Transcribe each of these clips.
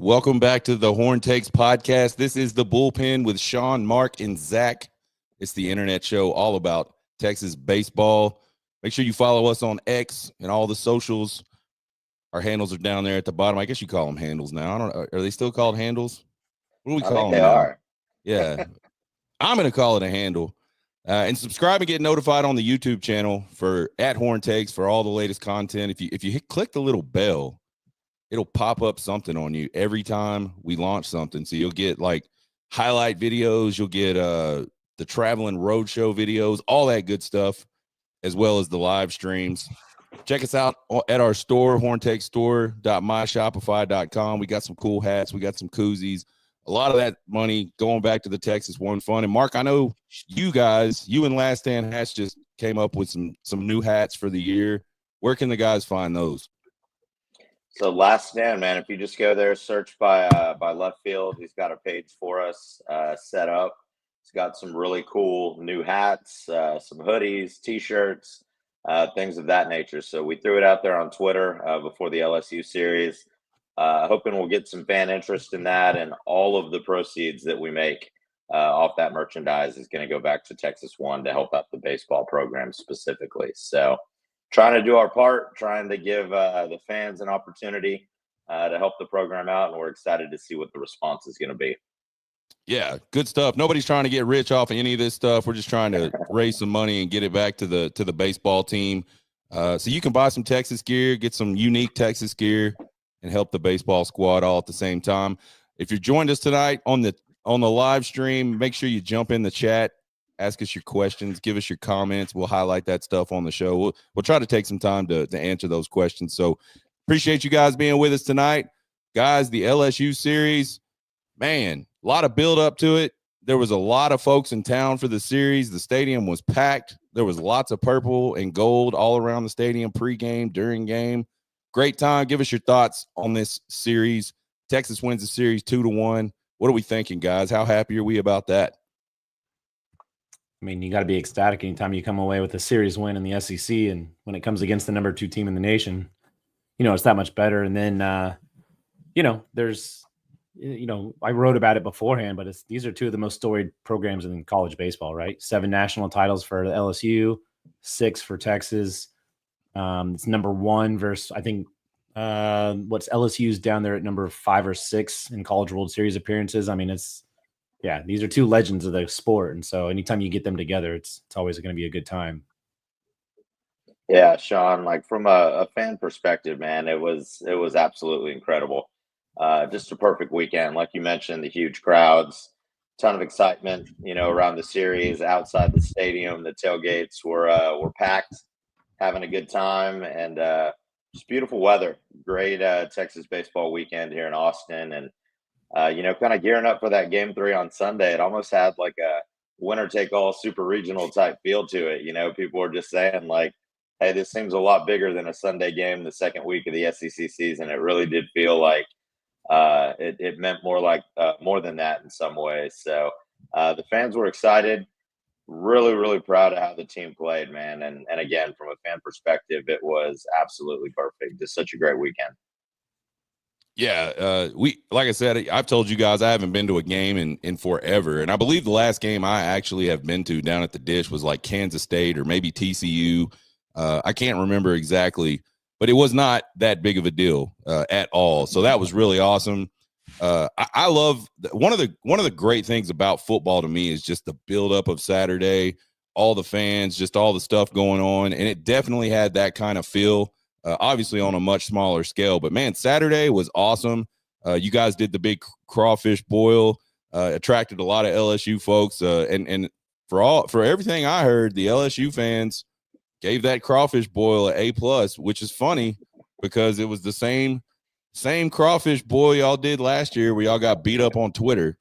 Welcome back to the Horn Takes podcast. This is the Bullpen with Sean, Marc, and Zach. It's the internet show all about Texas baseball. Make sure you follow us on X and all the socials. Our handles are down there at the bottom. I guess you call them handles now. I don't know. Are they still called handles? What do we call them they now? Are. Yeah. I'm going to call it a handle. And subscribe and get notified on the YouTube channel for at Horn Takes for all the latest content. If you click the little bell, it'll pop up something on you every time we launch something. So you'll get like highlight videos, you'll get the traveling roadshow videos, all that good stuff, as well as the live streams. Check us out at our store, horntakestore.myshopify.com. We got some cool hats. We got some koozies. A lot of that money going back to the Texas One Fund. And Marc, I know you and Last Stand Hats just came up with some new hats for the year. Where can the guys find those? So Last Stand, man, if you just go there, search by Left Field, he's got a page for us set up. He's got some really cool new hats, some hoodies, T-shirts, things of that nature. So we threw it out there on Twitter before the LSU Series, hoping we'll get some fan interest in that, and all of the proceeds that we make off that merchandise is going to go back to Texas One to help out the baseball program specifically. So trying to do our part, trying to give the fans an opportunity to help the program out, and we're excited to see what the response is going to be. Yeah, good stuff. Nobody's trying to get rich off of any of this stuff. We're just trying to raise some money and get it back to the baseball team. So you can buy some Texas gear, get some unique Texas gear, and help the baseball squad all at the same time. If you joined us tonight on the live stream, make sure you jump in the chat, ask us your questions, give us your comments. We'll highlight that stuff on the show. We'll try to take some time to answer those questions. So appreciate you guys being with us tonight. Guys, the LSU Series, man, a lot of build up to it. There was a lot of folks in town for the series. The stadium was packed. There was lots of purple and gold all around the stadium, pregame, during game. Great time. Give us your thoughts on this series. Texas wins the series 2-1. What are we thinking, guys? How happy are we about that? I mean, you got to be ecstatic anytime you come away with a series win in the SEC, and when it comes against the number 2 team in the nation, it's that much better. And then, there's, I wrote about it beforehand, but these are 2 of the most storied programs in college baseball, right? 7 national titles for LSU, 6 for Texas. It's number 1 versus, I think, what's LSU's down there at number 5 or 6 in College World Series appearances. I mean, these are 2 legends of the sport. And so anytime you get them together, it's always going to be a good time. Yeah, Sean, like from a fan perspective, man, it was absolutely incredible. Just a perfect weekend. Like you mentioned, the huge crowds, ton of excitement, around the series, outside the stadium. The tailgates were packed, having a good time, and just beautiful weather. Great Texas baseball weekend here in Austin. And kind of gearing up for that game 3 on Sunday. It almost had like a winner-take-all super regional type feel to it. People were just saying like, hey, this seems a lot bigger than a Sunday game the second week of the SEC season. It really did feel like it meant more than that in some ways. So the fans were excited, really, really proud of how the team played, man. And again, from a fan perspective, it was absolutely perfect. Just such a great weekend. Yeah, like I said, I've told you guys I haven't been to a game in forever, and I believe the last game I actually have been to down at the Dish was like Kansas State or maybe TCU. I can't remember exactly, but it was not that big of a deal at all. So that was really awesome. I love one of the great things about football to me is just the buildup of Saturday, all the fans, just all the stuff going on, and it definitely had that kind of feel. Obviously on a much smaller scale, but man, Saturday was awesome. You guys did the big crawfish boil, attracted a lot of LSU folks, and for everything I heard, the LSU fans gave that crawfish boil an A+, which is funny because it was the same crawfish boil y'all did last year where y'all got beat up on Twitter.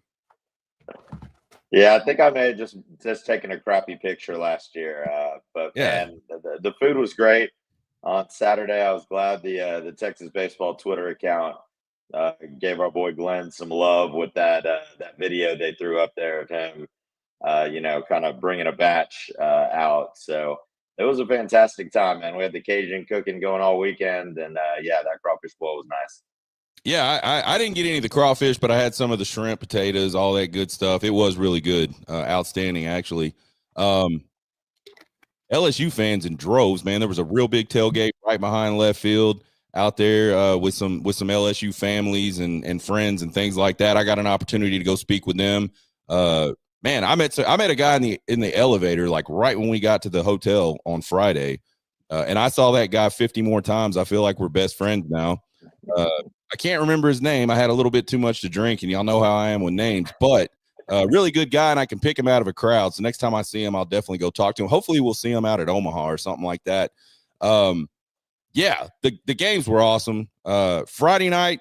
Yeah, I think I may have just taken a crappy picture last year, but yeah. Man, the food was great. On Saturday, I was glad the Texas Baseball Twitter account gave our boy Glenn some love with that video they threw up there of him, kind of bringing a batch out. So it was a fantastic time, man. We had the Cajun cooking going all weekend, and that crawfish boil was nice. Yeah, I didn't get any of the crawfish, but I had some of the shrimp, potatoes, all that good stuff. It was really good. Outstanding, actually. LSU fans in droves, man. There was a real big tailgate right behind left field out there with some LSU families and friends and things like that. I got an opportunity to go speak with them. Man, I met a guy in the elevator like right when we got to the hotel on Friday, and I saw that guy 50 more times. I feel like we're best friends now. I can't remember his name. I had a little bit too much to drink, and y'all know how I am with names, but really good guy, and I can pick him out of a crowd. So next time I see him, I'll definitely go talk to him. Hopefully we'll see him out at Omaha or something like that. Yeah, the games were awesome. Friday night,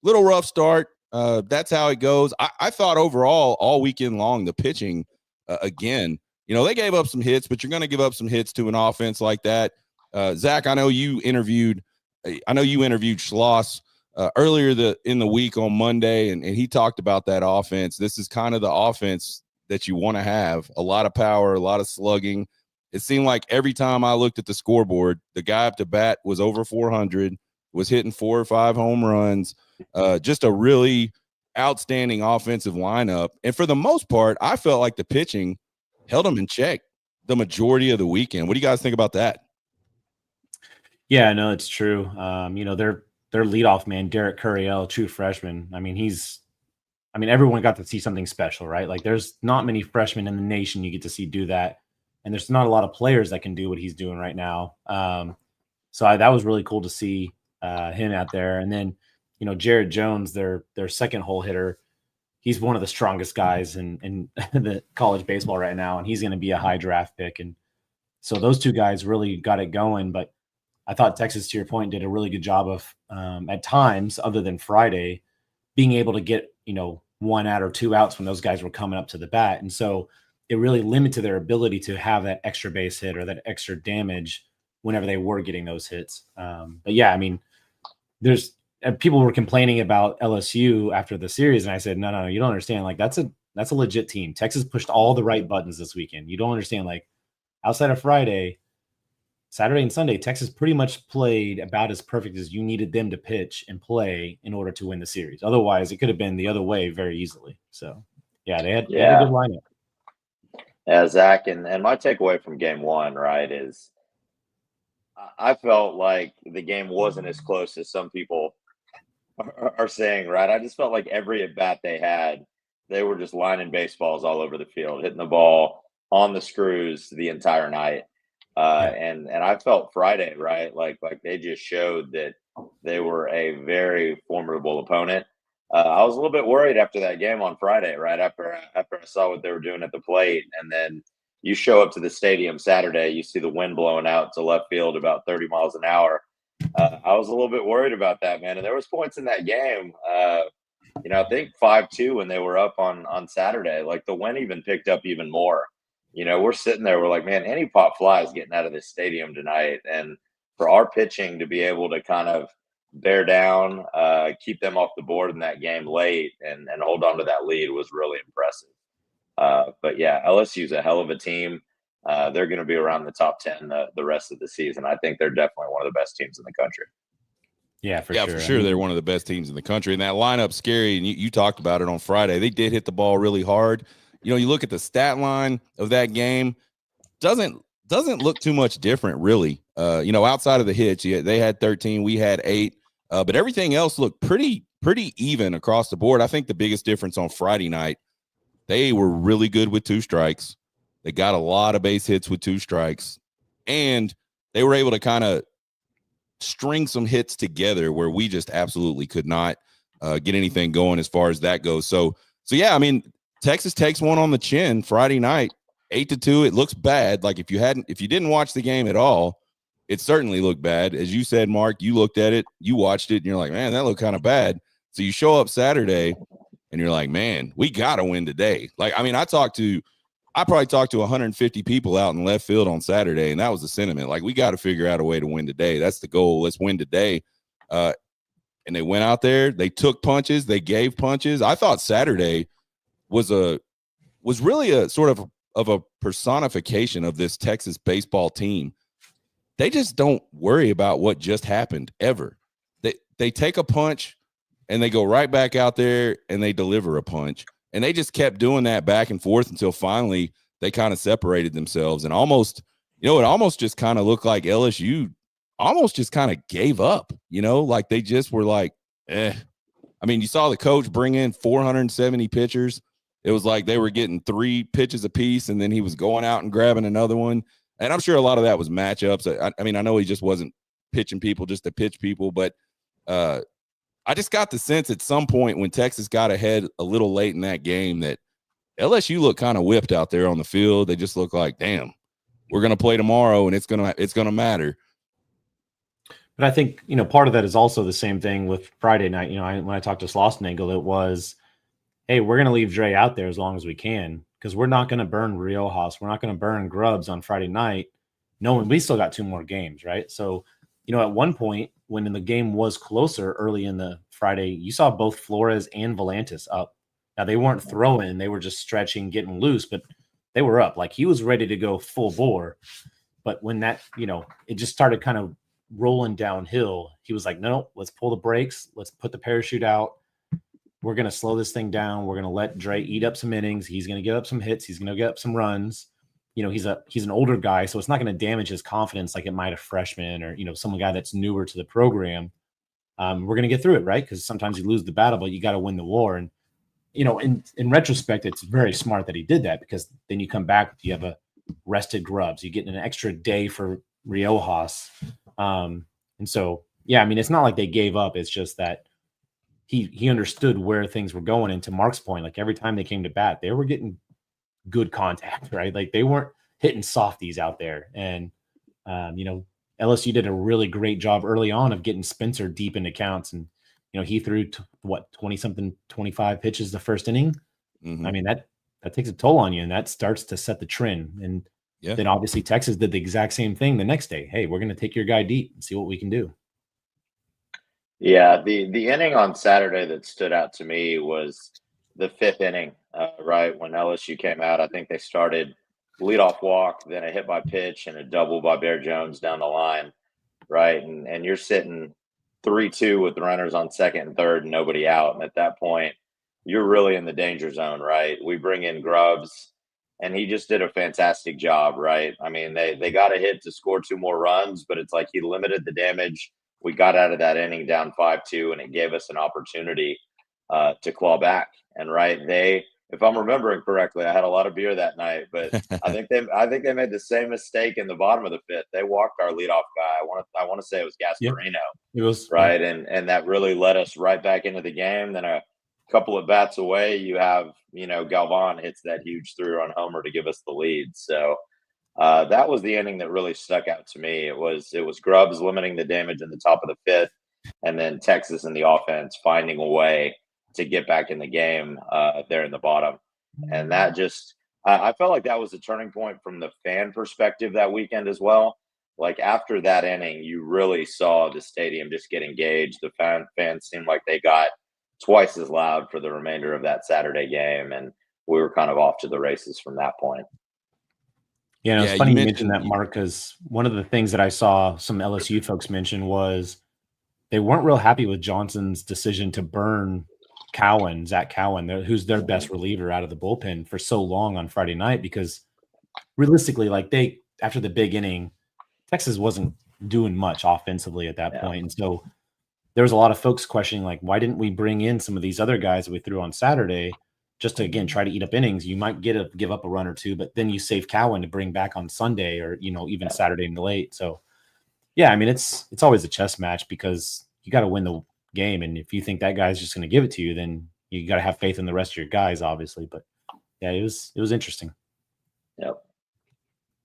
little rough start. That's how it goes. I thought overall, all weekend long, the pitching, again, they gave up some hits, but you're going to give up some hits to an offense like that. Zach, I know you interviewed Schloss earlier in the week on Monday, and he talked about that offense. This is kind of the offense that you want to have. A lot of power, a lot of slugging. It seemed like every time I looked at the scoreboard, the guy up to bat was over 400, was hitting 4 or 5 home runs. Just a really outstanding offensive lineup. And for the most part, I felt like the pitching held them in check the majority of the weekend. What do you guys think about that? Yeah, no, it's true. Their leadoff man, Derek Curiel, true freshman. Everyone got to see something special, right? Like, there's not many freshmen in the nation you get to see do that, and there's not a lot of players that can do what he's doing right now. That was really cool to see him out there. And then, Jared Jones, their second hole hitter, he's one of the strongest guys in the college baseball right now, and he's going to be a high draft pick. And so those two guys really got it going. But I thought Texas, to your point, did a really good job of, at times, other than Friday, being able to get, 1 out or 2 outs when those guys were coming up to the bat. And so it really limited their ability to have that extra base hit or that extra damage whenever they were getting those hits. But yeah, there's people were complaining about LSU after the series, and I said, no, you don't understand. Like, that's a legit team. Texas pushed all the right buttons this weekend. You don't understand. Like, outside of Friday, Saturday and Sunday, Texas pretty much played about as perfect as you needed them to pitch and play in order to win the series. Otherwise, it could have been the other way very easily. So, yeah, they had a good lineup. Yeah, Zach, and my takeaway from game one, right, is I felt like the game wasn't as close as some people are saying, right? I just felt like every at-bat they had, they were just lining baseballs all over the field, hitting the ball on the screws the entire night. And I felt Friday, right? Like they just showed that they were a very formidable opponent. I was a little bit worried after that game on Friday, right? After I saw what they were doing at the plate, and then you show up to the stadium Saturday, you see the wind blowing out to left field about 30 miles an hour. I was a little bit worried about that, man. And there was points in that game. I think 5-2 when they were up on Saturday. Like, the wind even picked up even more. We're sitting there, we're like, man, any pop fly is getting out of this stadium tonight. And for our pitching to be able to kind of bear down, keep them off the board in that game late and hold on to that lead was really impressive. But yeah, LSU's a hell of a team. They're going to be around the top 10 the rest of the season. I think they're definitely one of the best teams in the country. Yeah, for sure. For sure. They're one of the best teams in the country. And that lineup's scary. And you talked about it on Friday. They did hit the ball really hard. You look at the stat line of that game, doesn't look too much different, really. Outside of the hits, they had 13, we had 8, but everything else looked pretty even across the board. I think the biggest difference on Friday night, they were really good with 2 strikes. They got a lot of base hits with 2 strikes, and they were able to kind of string some hits together where we just absolutely could not get anything going as far as that goes. So yeah, Texas takes one on the chin Friday night, 8-2. It looks bad. Like, if you didn't watch the game at all, it certainly looked bad. As you said, Mark, you looked at it, you watched it, and you're like, man, that looked kind of bad. So you show up Saturday and you're like, man, we got to win today. Like, I probably talked to 150 people out in left field on Saturday, and that was the sentiment. Like, we got to figure out a way to win today. That's the goal. Let's win today. And they went out there, they took punches, they gave punches. I thought Saturday was really a sort of a personification of this Texas baseball team. They just don't worry about what just happened ever. They take a punch, and they go right back out there and they deliver a punch. And they just kept doing that back and forth until finally they kind of separated themselves and almost, it almost just kind of looked like LSU almost just kind of gave up, like they just were like, eh. I mean, you saw the coach bring in 470 pitchers. It was like they were getting 3 pitches apiece, and then he was going out and grabbing another one. And I'm sure a lot of that was matchups. I mean, I know he just wasn't pitching people just to pitch people, but I just got the sense at some point when Texas got ahead a little late in that game that LSU looked kind of whipped out there on the field. They just looked like, damn, we're going to play tomorrow and it's going to matter. But I think, part of that is also the same thing with Friday night. When I talked to Slosnagel, it was, hey, we're going to leave Dre out there as long as we can because we're not going to burn Riojas. We're not going to burn Grubbs on Friday night, knowing we still got 2 more games, right? So, at one point when the game was closer early in the Friday, you saw both Flores and Volantis up. Now, they weren't throwing. They were just stretching, getting loose, but they were up. Like, he was ready to go full bore. But when that, it just started kind of rolling downhill, he was like, no, let's pull the brakes. Let's put the parachute out. We're going to slow this thing down. We're going to let Dre eat up some innings. He's going to get up some hits. He's going to get up some runs. He's an older guy, so it's not going to damage his confidence like it might a freshman or, some guy that's newer to the program. We're going to get through it, right? Because sometimes you lose the battle, but you got to win the war. And, in retrospect, it's very smart that he did that because then you come back, you have a rested Grubbs. You get an extra day for Riojas. And so, yeah, I mean, it's not like they gave up. It's just that he understood where things were going. And to Mark's point, like every time they came to bat, they were getting good contact, right? Like they weren't hitting softies out there. And, LSU did a really great job early on of getting Spencer deep into counts. And, he threw 20-something, 25 pitches the first inning. Mm-hmm. I mean, that takes a toll on you, and that starts to set the trend. And then obviously Texas did the exact same thing the next day. Hey, we're going to take your guy deep and see what we can do. Yeah, the inning on Saturday that stood out to me was the 5th inning, right? When LSU came out, I think they started leadoff walk, then a hit by pitch and a double by Bear Jones down the line, right? And you're sitting 3-2 with the runners on second and third and nobody out. And at that point, you're really in the danger zone, right? We bring in Grubbs, and he just did a fantastic job, right? I mean, they got a hit to score 2 more runs, but it's like he limited the damage. We got out of that inning down 5-2, and it gave us an opportunity to claw back. And if I'm remembering correctly, I had a lot of beer that night, but I think they made the same mistake in the bottom of the 5th. They walked our leadoff guy. I want to say it was Gasparino. It was right, and that really led us right back into the game. Then a couple of bats away, you have Galvan hits that huge 3-run homer to give us the lead. So that was the inning that really stuck out to me. It was Grubbs limiting the damage in the top of the 5th, and then Texas in the offense finding a way to get back in the game there in the bottom. And that just I felt like that was a turning point from the fan perspective that weekend as well. Like after that inning, you really saw the stadium just get engaged. The fans seemed like they got twice as loud for the remainder of that Saturday game, and we were kind of off to the races from that point. Yeah, it's funny you mentioned that, Mark, because one of the things that I saw some LSU folks mention was they weren't real happy with Johnson's decision to burn Zach Cowan, who's their best reliever out of the bullpen for so long on Friday night, because realistically, like after the big inning, Texas wasn't doing much offensively at that point. And so there was a lot of folks questioning, like, why didn't we bring in some of these other guys that we threw on Saturday just to, again, try to eat up innings? You might give up a run or two, but then you save Cowan to bring back on Sunday or, even Saturday in the late. So, yeah, I mean, it's always a chess match because you got to win the game. And if you think that guy's just going to give it to you, then you got to have faith in the rest of your guys, obviously. But, yeah, it was interesting. Yep.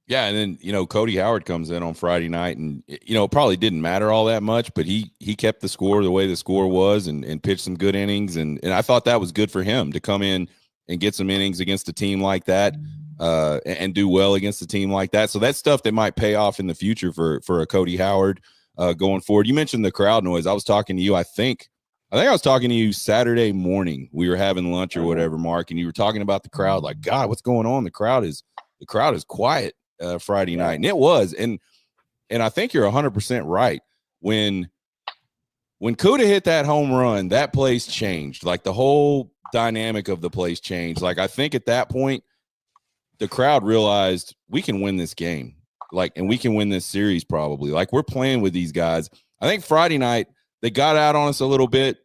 Yeah, and then, Cody Howard comes in on Friday night, and, it probably didn't matter all that much, but he kept the score the way the score was and pitched some good innings. And I thought that was good for him to come in and get some innings against a team like that and do well against a team like that. So that's stuff that might pay off in the future for a Cody Howard going forward. You mentioned the crowd noise. I was talking to you, I think I was talking to you Saturday morning. We were having lunch or whatever, Mark, and you were talking about the crowd. Like, God, what's going on? The crowd is quiet. Friday night, and it was, and I think you're 100% right. When when Kuda hit that home run, that place changed. Like the whole dynamic of the place changed. Like I think at that point, the crowd realized we can win this game. Like, and we can win this series probably. Like we're playing with these guys. I think Friday night they got out on us a little bit,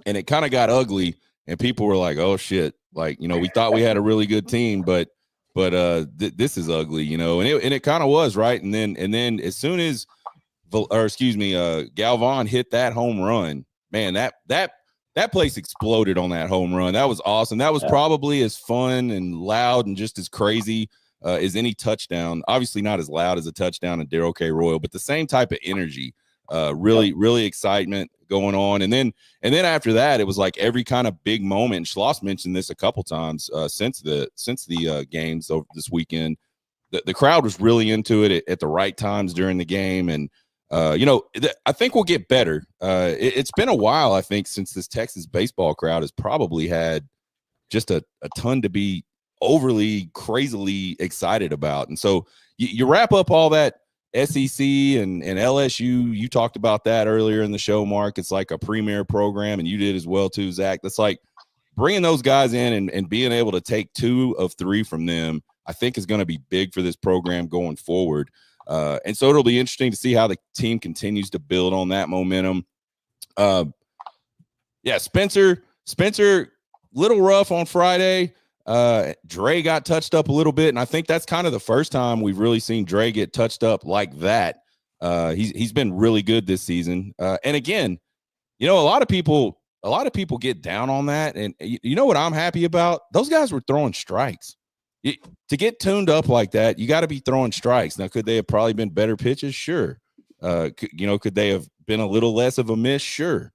and it kind of got ugly. And people were like, "Oh shit!" Like we thought we had a really good team, but this is ugly, And it kind of was, right. And then as soon as Galvan hit that home run, man, that place exploded on that home run. That was awesome. That was probably as fun and loud and just as crazy as any touchdown. Obviously not as loud as a touchdown at Darrell K. Royal, but the same type of energy. Really excitement going on. And then after that, it was like every kind of big moment. Schloss mentioned this a couple times since the games over this weekend. The crowd was really into it at the right times during the game. And I think we'll get better. It's been a while, I think, since this Texas baseball crowd has probably had just a ton to be overly crazily excited about. And so you wrap up all that SEC and LSU. You talked about that earlier in the show, Mark. It's like a premier program, and you did as well too, Zach. That's like bringing those guys in and being able to take 2 of 3 from them, I think is going to be big for this program going forward. And so it'll be interesting to see how the team continues to build on that momentum. Spencer, little rough on Friday. Dre got touched up a little bit, and I think that's kind of the first time we've really seen Dre get touched up like that. He's been really good this season. And again, a lot of people get down on that. And you know what I'm happy about? Those guys were throwing strikes. To get tuned up like that, you got to be throwing strikes. Now, could they have probably been better pitches? Sure. Could they have been a little less of a miss? Sure.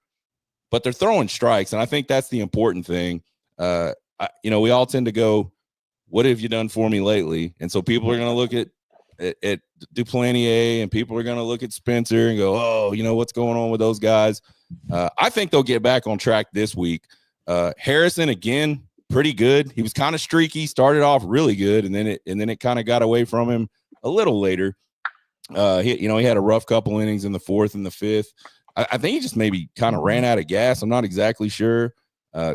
But they're throwing strikes, and I think that's the important thing. We all tend to go, "What have you done for me lately?" And so people are going to look at Duplantier, and people are going to look at Spencer and go, "Oh, what's going on with those guys?" I think they'll get back on track this week. Harrison again. Pretty good. He was kind of streaky, started off really good, and then it kind of got away from him a little later. He had a rough couple innings in the 4th and the 5th. I think he just maybe kind of ran out of gas. I'm not exactly sure.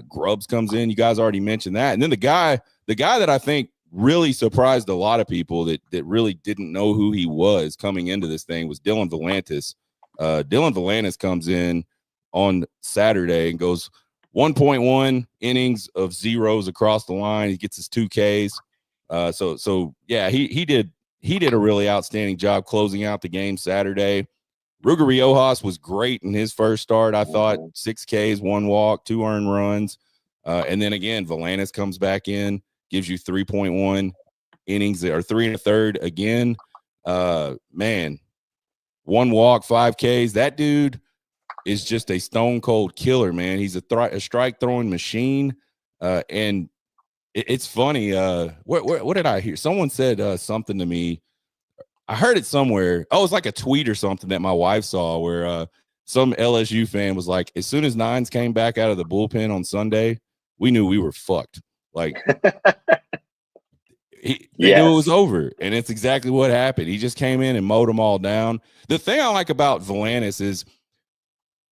Grubbs comes in. You guys already mentioned that. And then the guy that I think really surprised a lot of people that really didn't know who he was coming into this thing was Dylan Volantis. Dylan Volantis comes in on Saturday and goes 1.1 innings of zeros across the line. He gets his 2 Ks. He did a really outstanding job closing out the game Saturday. Ruger Riojas was great in his first start. I thought 6 Ks, 1 walk, 2 earned runs. And then again, Volantis comes back in, gives you 3.1 innings or 3 1/3 again. 1 walk, 5 Ks. That dude is just a stone cold killer, man. He's a strike throwing machine. And it's funny. What did I hear? Someone said something to me. I heard it somewhere. Oh, it's like a tweet or something that my wife saw where some LSU fan was like, as soon as Nines came back out of the bullpen on Sunday, we knew we were fucked. Like they knew it was over. And it's exactly what happened. He just came in and mowed them all down. The thing I like about Volantis is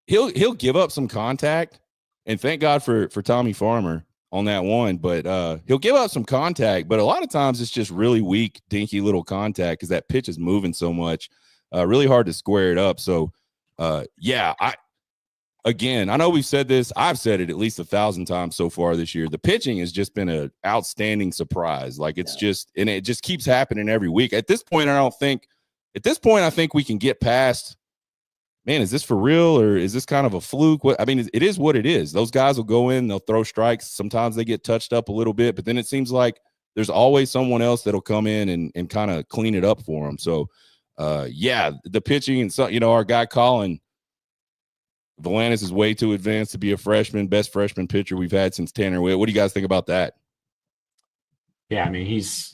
he'll give up some contact, and thank God for Tommy Farmer on that one, but he'll give up some contact, but a lot of times it's just really weak, dinky little contact because that pitch is moving so much, really hard to square it up. So I know we've said this, I've said it at least 1,000 times so far this year. The pitching has just been an outstanding surprise. Like it just keeps happening every week. At this point, I think we can get past, man, is this for real or is this kind of a fluke? It is what it is. Those guys will go in, they'll throw strikes. Sometimes they get touched up a little bit, but then it seems like there's always someone else that'll come in and kind of clean it up for them. So, the pitching and so, our guy Colin Volantis is way too advanced to be a freshman, best freshman pitcher we've had since Tanner Witt. What do you guys think about that? Yeah, he's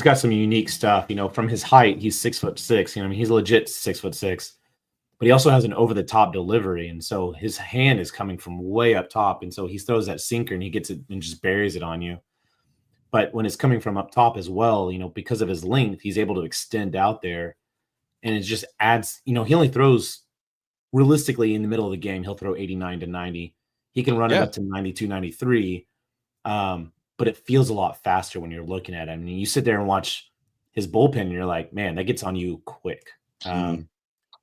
got some unique stuff. From his height, he's 6'6". He's legit 6'6". But he also has an over-the-top delivery, and so his hand is coming from way up top, and so he throws that sinker and he gets it and just buries it on you. But when it's coming from up top as well, because of his length, he's able to extend out there, and it just adds. He only throws realistically in the middle of the game, he'll throw 89 to 90. He can run it up to 92, 93. But it feels a lot faster when you're looking at it. I mean, you sit there and watch his bullpen and you're like, man, that gets on you quick. And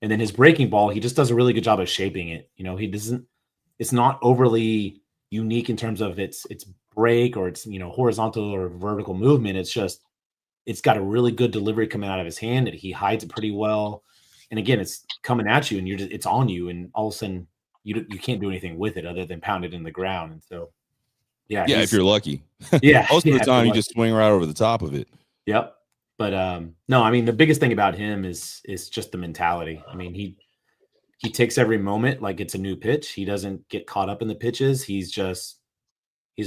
then his breaking ball, he just does a really good job of shaping it. He doesn't, it's not overly unique in terms of its break or its, horizontal or vertical movement. It's just, it's got a really good delivery coming out of his hand, and he hides it pretty well. And again, it's coming at you and it's on you. And all of a sudden you can't do anything with it other than pound it in the ground. And so, yeah, if you're lucky. Yeah. Most of the time you just swing right over the top of it. Yep. But no, I mean, the biggest thing about him is just the mentality. I mean, he takes every moment like it's a new pitch. He doesn't get caught up in the pitches. He's a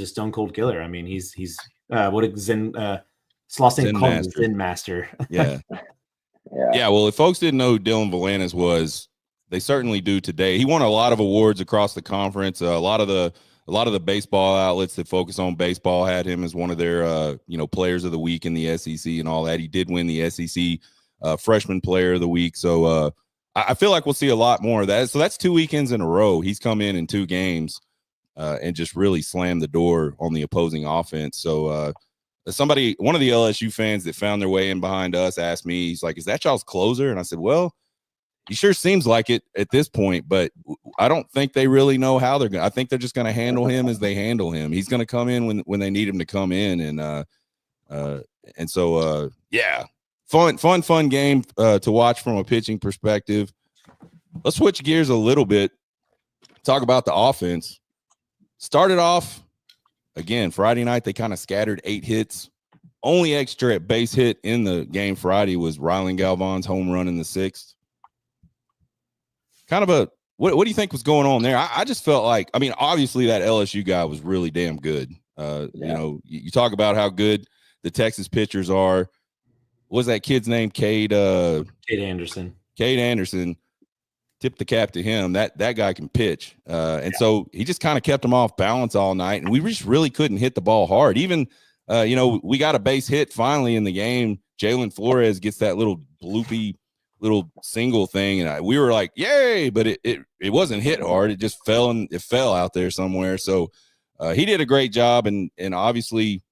stone cold killer. I mean, he's what a Zen master. Yeah. Yeah. Well, if folks didn't know who Dylan Valanis was, they certainly do today. He won a lot of awards across the conference. A lot of the baseball outlets that focus on baseball had him as one of their, players of the week in the SEC and all that. He did win the SEC freshman player of the week. So I feel like we'll see a lot more of that. So that's 2 weekends in a row. He's come in 2 games and just really slammed the door on the opposing offense. So one of the LSU fans that found their way in behind us asked me, he's like, is that y'all's closer? And I said, well, he sure seems like it at this point, but I don't think they really know how they're going to. I think they're just going to handle him as they handle him. He's going to come in when they need him to come in. And so, fun game to watch from a pitching perspective. Let's switch gears a little bit. Talk about the offense. Started off, again, Friday night, they kind of scattered 8 hits. Only extra base hit in the game Friday was Rylan Galvan's home run in the 6th. Kind of what do you think was going on there? I just felt like, I mean, obviously that LSU guy was really damn good. You talk about how good the Texas pitchers are. What was that kid's name? Cade Anderson. Cade Anderson. Tip the cap to him. That guy can pitch. So he just kind of kept him off balance all night. And we just really couldn't hit the ball hard. Even, we got a base hit finally in the game. Jalen Flores gets that little bloopy little single thing, and we were like, yay, but it wasn't hit hard. It just fell out there somewhere. So he did a great job, and obviously,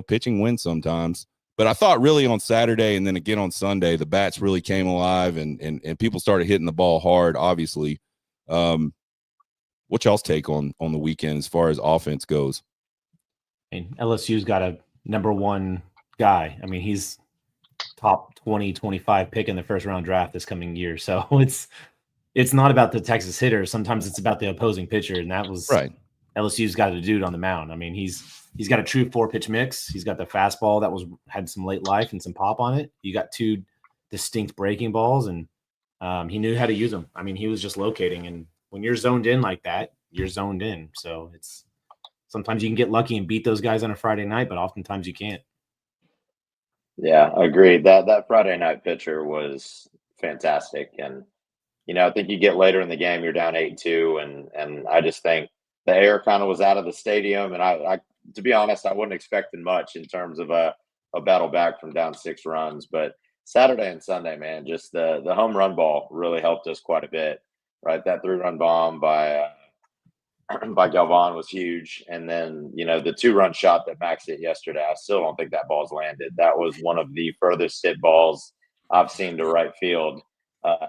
pitching wins sometimes. But I thought really on Saturday and then again on Sunday, the bats really came alive and people started hitting the ball hard, obviously. What y'all's take on the weekend as far as offense goes? I mean, LSU's got a number 1 guy. I mean, he's top 20, 25 pick in the first round draft this coming year. So it's not about the Texas hitter. Sometimes it's about the opposing pitcher. And that was right. LSU's got a dude on the mound. I mean, he's got a true 4-pitch mix. He's got the fastball that had some late life and some pop on it. You got 2 distinct breaking balls, and he knew how to use them. I mean, he was just locating. And when you're zoned in like that, you're zoned in. So sometimes you can get lucky and beat those guys on a Friday night, but oftentimes you can't. Yeah, agreed. That Friday night pitcher was fantastic. And, I think you get later in the game, you're down 8-2. And I just think the air kind of was out of the stadium. And I to be honest, I wasn't expecting much in terms of a battle back from down 6 runs. But Saturday and Sunday, man, just the home run ball really helped us quite a bit, right? That 3-run bomb by Galvan was huge. And then, the 2-run shot that Max hit yesterday, I still don't think that ball's landed. That was one of the furthest hit balls I've seen to right field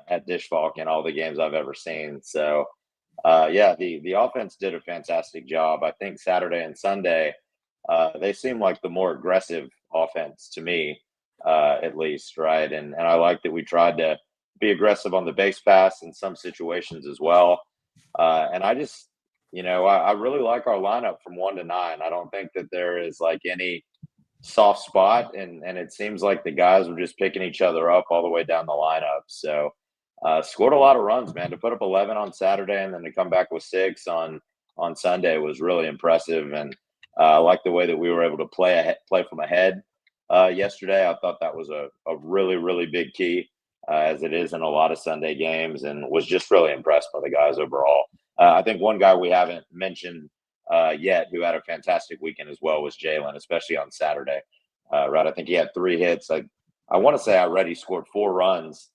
at Dish Falk in all the games I've ever seen. So, the offense did a fantastic job. I think Saturday and Sunday, they seem like the more aggressive offense to me, at least, right? And I like that we tried to be aggressive on the base pass in some situations as well. And I just, I really like our lineup from 1 to 9. I don't think that there is like any soft spot, and it seems like the guys were just picking each other up all the way down the lineup. So scored a lot of runs, man. To put up 11 on Saturday and then to come back with 6 on Sunday was really impressive. And I like the way that we were able to play from ahead yesterday. I thought that was a really, really big key, as it is in a lot of Sunday games, and was just really impressed by the guys overall. I think one guy we haven't mentioned yet who had a fantastic weekend as well was Jalen, especially on Saturday. Right, I think he had 3 hits. I want to say I read he scored 4 runs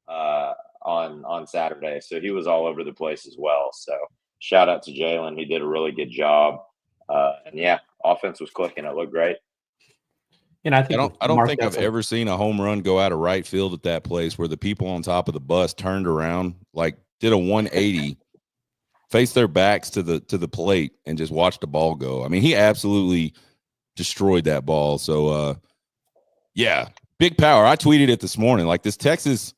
on Saturday. So he was all over the place as well. So shout out to Jalen. He did a really good job. And yeah, offense was clicking. It looked great. And I think I don't think I've ever seen a home run go out of right field at that place where the people on top of the bus turned around, like did a 180, faced their backs to the plate, and just watched the ball go. I mean, he absolutely destroyed that ball. So yeah, big power. I tweeted it this morning. Like this Texas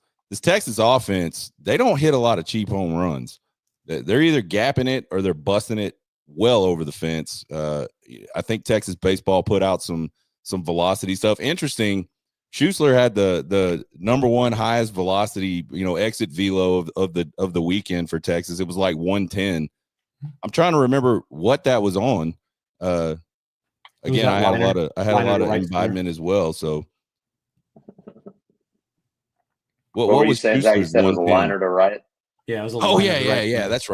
offense, they don't hit a lot of cheap home runs. They're either gapping it or they're busting it well over the fence. I think Texas baseball put out some velocity stuff. Interesting. Schuessler had the number one highest velocity, exit velo of the weekend for Texas. It was like 110. I'm trying to remember what that was on. Again, I had a lot of imbibement as well. So what were you saying, Zach? You said it was a liner to right? Yeah, it was a liner to right. Yeah. That's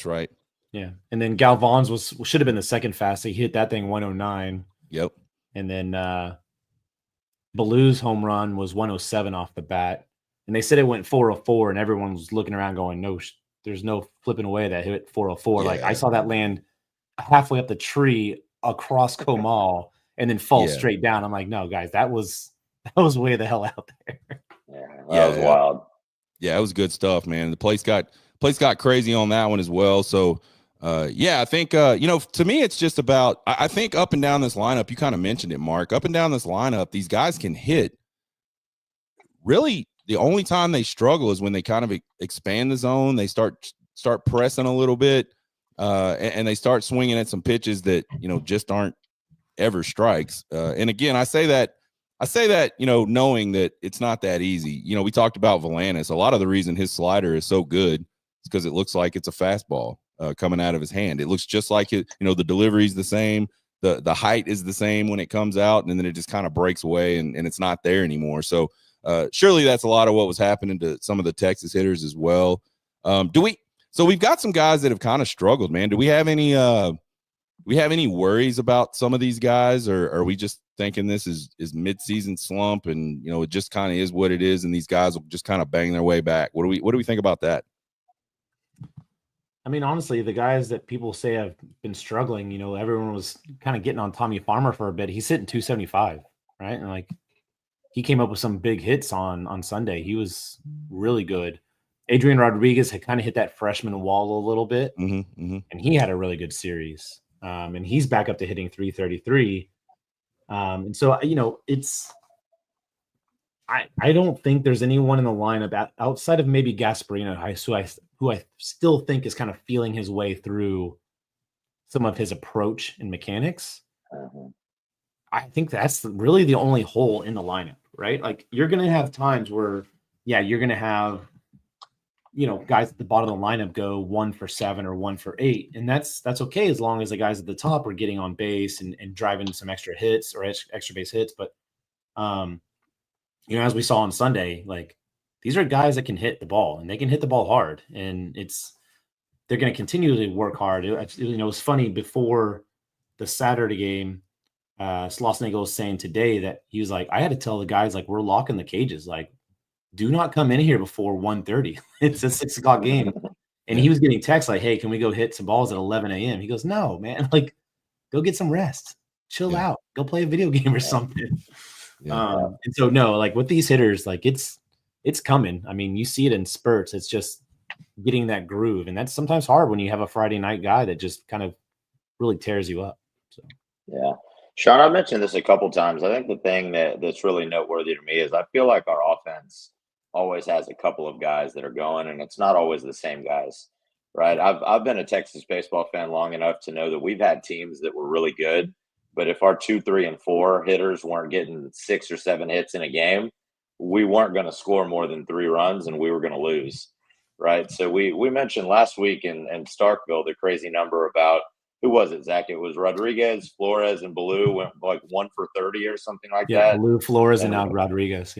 right. Yeah. And then Galvan's should have been the second fastest. He hit that thing 109. Yep. And then Ballou's home run was 107 off the bat. And they said it went 404, and everyone was looking around going, no, there's no flipping away that hit 404. Yeah. Like I saw that land halfway up the tree across Comal and then fall straight down. I'm like, no, guys, that was way the hell out there. Yeah, that was wild. Yeah, it was good stuff, man. The place got crazy on that one as well. So I think to me it's just about, I think up and down this lineup, you kind of mentioned it, Mark, up and down this lineup, these guys can hit. Really, the only time they struggle is when they kind of expand the zone. They start pressing a little bit, and they start swinging at some pitches that just aren't ever strikes. And again, I say that knowing that it's not that easy. We talked about Valanis. A lot of the reason his slider is so good is because it looks like it's a fastball coming out of his hand. It looks just like it. The delivery is the same. The height is the same when it comes out, and then it just kind of breaks away and it's not there anymore. So surely that's a lot of what was happening to some of the Texas hitters as well. So we've got some guys that have kind of struggled, man. Do we have any worries about some of these guys, or are we just thinking this is midseason slump and it just kind of is what it is, and these guys will just kind of bang their way back? What do we think about that? I mean, honestly, the guys that people say have been struggling, everyone was kind of getting on Tommy Farmer for a bit. He's hitting 275, right? And like he came up with some big hits on Sunday. He was really good. Adrian Rodriguez had kind of hit that freshman wall a little bit, and he had a really good series. And he's back up to hitting 333. And so, I don't think there's anyone in the lineup outside of maybe Gasparino, who I still think is kind of feeling his way through some of his approach and mechanics. I think that's really the only hole in the lineup, right? Like you're going to have times where, you're going to have, guys at the bottom of the lineup go 1 for 7 or 1 for 8. And that's okay as long as the guys at the top are getting on base and driving some extra hits or extra base hits. But, as we saw on Sunday, like these are guys that can hit the ball and they can hit the ball hard. And they're going to continue to work hard. It was funny before the Saturday game, Slosnagel was saying today that he was like, I had to tell the guys, like, we're locking the cages. Like, do not come in here before 1:30. It's a 6:00 game. And he was getting texts like, hey, can we go hit some balls at 11 a.m.? He goes, no, man, like, go get some rest. Chill out. Go play a video game or something. And so, no, like with these hitters, like it's coming. I mean, you see it in spurts. It's just getting that groove. And that's sometimes hard when you have a Friday night guy that just kind of really tears you up. So, yeah. Sean, I mentioned this a couple times. I think the thing that's really noteworthy to me is I feel like our offense always has a couple of guys that are going, and it's not always the same guys, right? I've been a Texas baseball fan long enough to know that we've had teams that were really good, but if our 2, 3, and 4 hitters weren't getting 6 or 7 hits in a game, we weren't going to score more than 3 runs, and we were going to lose, right? So we mentioned last week in Starkville the crazy number about, who was it, Zach? It was Rodriguez, Flores, and Ballou went like 1 for 30 or something like that. Yeah, Ballou, Flores, and now Rodriguez,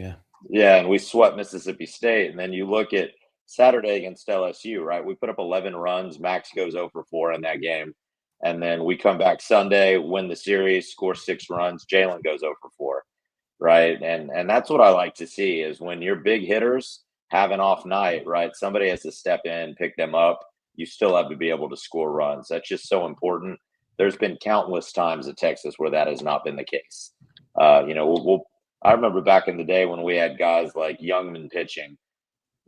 Yeah, and we swept Mississippi State. And then you look at Saturday against LSU, right? We put up 11 runs. Max goes 0 for 4 in that game. And then we come back Sunday, win the series, score 6 runs. Jalen goes 0 for 4, right? And that's what I like to see is when your big hitters have an off night, right? Somebody has to step in, pick them up. You still have to be able to score runs. That's just so important. There's been countless times at Texas where that has not been the case. I remember back in the day when we had guys like Youngman pitching,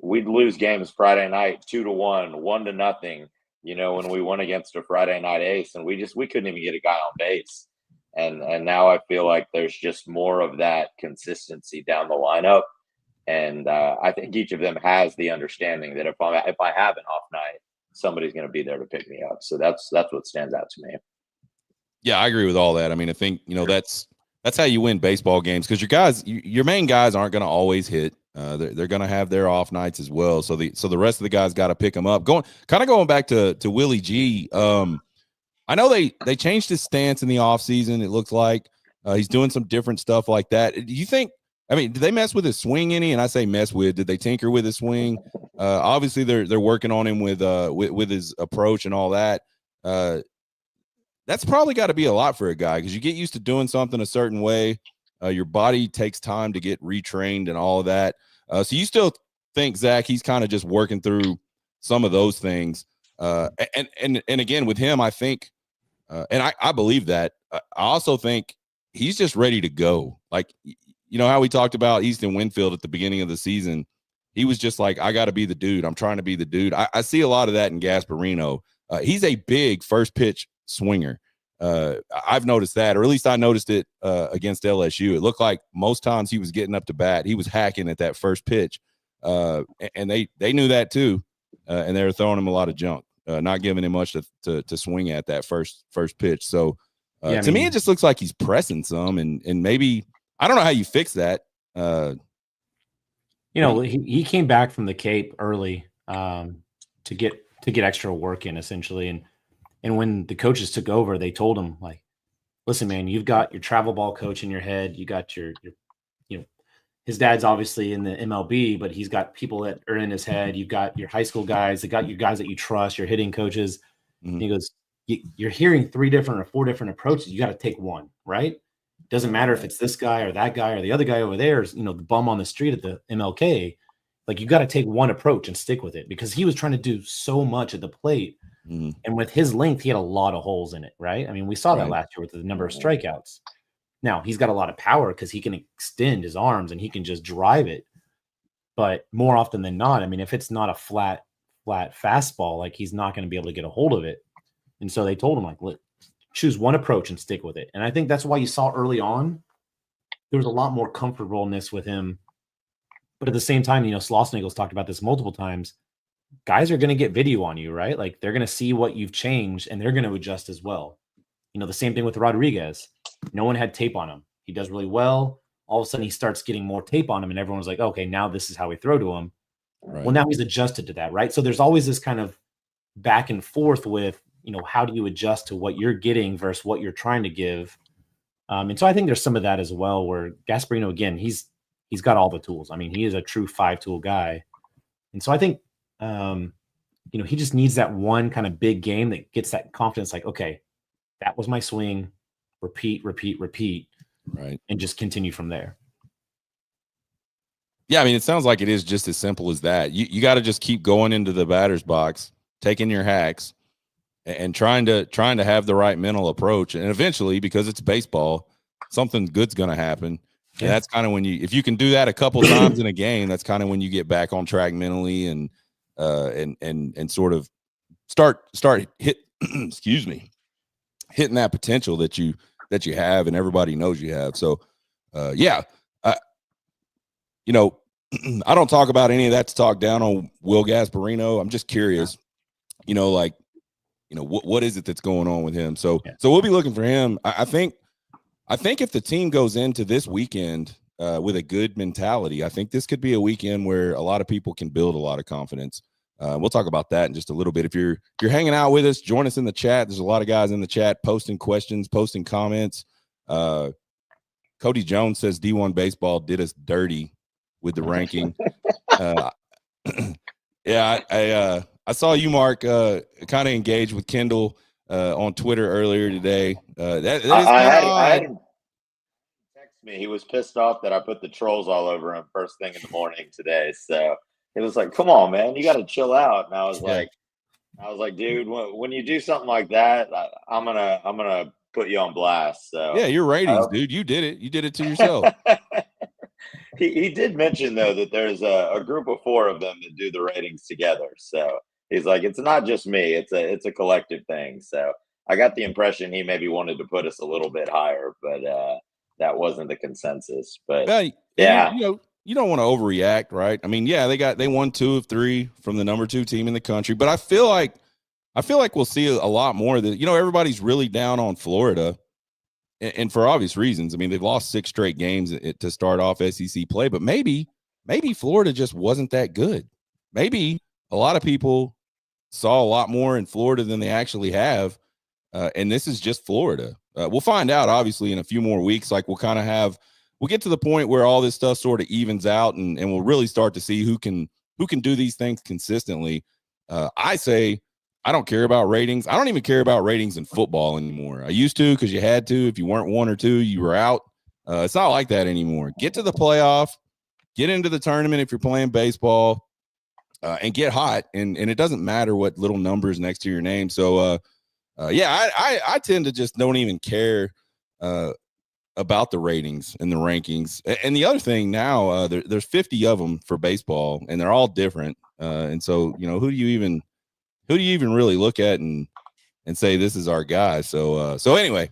we'd lose games Friday night 2-1, 1-0. When we won against a Friday night ace, and we couldn't even get a guy on base. And now I feel like there's just more of that consistency down the lineup. And I think each of them has the understanding that if I have an off night, somebody's going to be there to pick me up. So that's what stands out to me. Yeah, I agree with all that. I mean, I think that's how you win baseball games, because your main guys aren't going to always hit. They're going to have their off nights as well. So the rest of the guys got to pick them up. Going back to Willie G. I know they changed his stance in the offseason. It looks like he's doing some different stuff like that. Do you think? I mean, did they mess with his swing any? And I say mess with. Did they tinker with his swing? Obviously, they're working on him with his approach and all that. That's probably got to be a lot for a guy, because you get used to doing something a certain way. Your body takes time to get retrained and all of that. So you still think, Zach, he's kind of just working through some of those things. And again, with him, I think, and I believe that. I also think he's just ready to go. Like, how we talked about Easton Winfield at the beginning of the season. He was just like, I got to be the dude. I'm trying to be the dude. I see a lot of that in Gasparino. He's a big first pitch swinger. I've noticed that, or at least I noticed it against LSU. It looked like most times he was getting up to bat, he was hacking at that first pitch, and they knew that too, and they were throwing him a lot of junk, not giving him much to swing at that first pitch. So to me, it just looks like he's pressing some, and maybe I don't know how you fix that. He came back from the Cape early to get extra work in, essentially, and when the coaches took over, they told him, like, listen, man, you've got your travel ball coach in your head. You got your his dad's obviously in the MLB, but he's got people that are in his head. You've got your high school guys, got your guys that you trust, your hitting coaches. Mm-hmm. He goes, you're hearing 3 different or 4 different approaches. You got to take one, right? Doesn't matter if it's this guy or that guy or the other guy over there is, the bum on the street at the MLK. Like, you got to take one approach and stick with it, because he was trying to do so much at the plate. Mm-hmm. And with his length, he had a lot of holes in it, right? I mean, we saw that last year with the number of strikeouts. Now, he's got a lot of power because he can extend his arms and he can just drive it. But more often than not, I mean, if it's not a flat fastball, like, he's not going to be able to get a hold of it. And so they told him, like, look, choose one approach and stick with it. And I think that's why you saw early on, there was a lot more comfortableness with him. But at the same time, Slosnigel's talked about this multiple times. Guys are going to get video on you, right? Like, they're going to see what you've changed and they're going to adjust as well. The same thing with Rodriguez. No one had tape on him. He does really well. All of a sudden he starts getting more tape on him and everyone's like, okay, now this is how we throw to him. Right. Well, now he's adjusted to that, right? So there's always this kind of back and forth with, how do you adjust to what you're getting versus what you're trying to give? And so I think there's some of that as well, where Gasparino, again, he's got all the tools. I mean, he is a true 5-tool guy. And so I think, he just needs that one kind of big game that gets that confidence, like, okay, that was my swing, repeat, right, and just continue from there. Yeah, I mean, it sounds like it is just as simple as that. You got to just keep going into the batter's box, taking your hacks, and trying to have the right mental approach. And eventually, because it's baseball, something good's going to happen. Yeah. And that's kind of when if you can do that a couple times in a game, that's kind of when you get back on track mentally and sort of start excuse me, hitting that potential that you have and everybody knows you have. So I don't talk about any of that to talk down on Will Gasparino. I'm just curious, what is it that's going on with him? So we'll be looking for him. I think if the team goes into this weekend with a good mentality, I think this could be a weekend where a lot of people can build a lot of confidence. We'll talk about that in just a little bit. If you're hanging out with us, join us in the chat. There's a lot of guys in the chat posting questions, posting comments. Cody Jones says D1 baseball did us dirty with the ranking. I saw you, Mark, kind of engage with Kendall on Twitter earlier today. That is I had him text me. He was pissed off that I put the trolls all over him first thing in the morning today. So He was like, "Come on, man, you got to chill out." And Yeah. I was like, dude, when you do something like that, I'm gonna put you on blast. So Yeah, your I ratings, hope dude. You did it. You did it to yourself. he did mention though that there's a group of four of them that do the ratings together. So he's like, it's not just me; it's a collective thing. So I got the impression he maybe wanted to put us a little bit higher, but that wasn't the consensus. But Well, and yeah, you don't want to overreact, right? I mean, yeah, they won 2 of 3 from the number 2 team in the country, but I feel like we'll see a lot more that everybody's really down on Florida, and for obvious reasons. I mean, they've lost 6 straight games to start off SEC play, but maybe Florida just wasn't that good. Maybe a lot of people saw a lot more in Florida than they actually have, and this is just Florida. We'll find out, obviously, in a few more weeks. Like we'll get to the point where all this stuff sort of evens out, and we'll really start to see who can do these things consistently. I say I don't care about ratings. I don't even care about ratings in football anymore. I used to, because you had to. If you weren't 1 or 2, you were out. It's not like that anymore. Get to the playoff, get into the tournament if you're playing baseball, and get hot. And it doesn't matter what little numbers next to your name. So, yeah, I tend to just don't even care about the ratings and the rankings. And the other thing now, there's 50 of them for baseball, and they're all different. And so, who do you even really look at and say this is our guy? So anyway,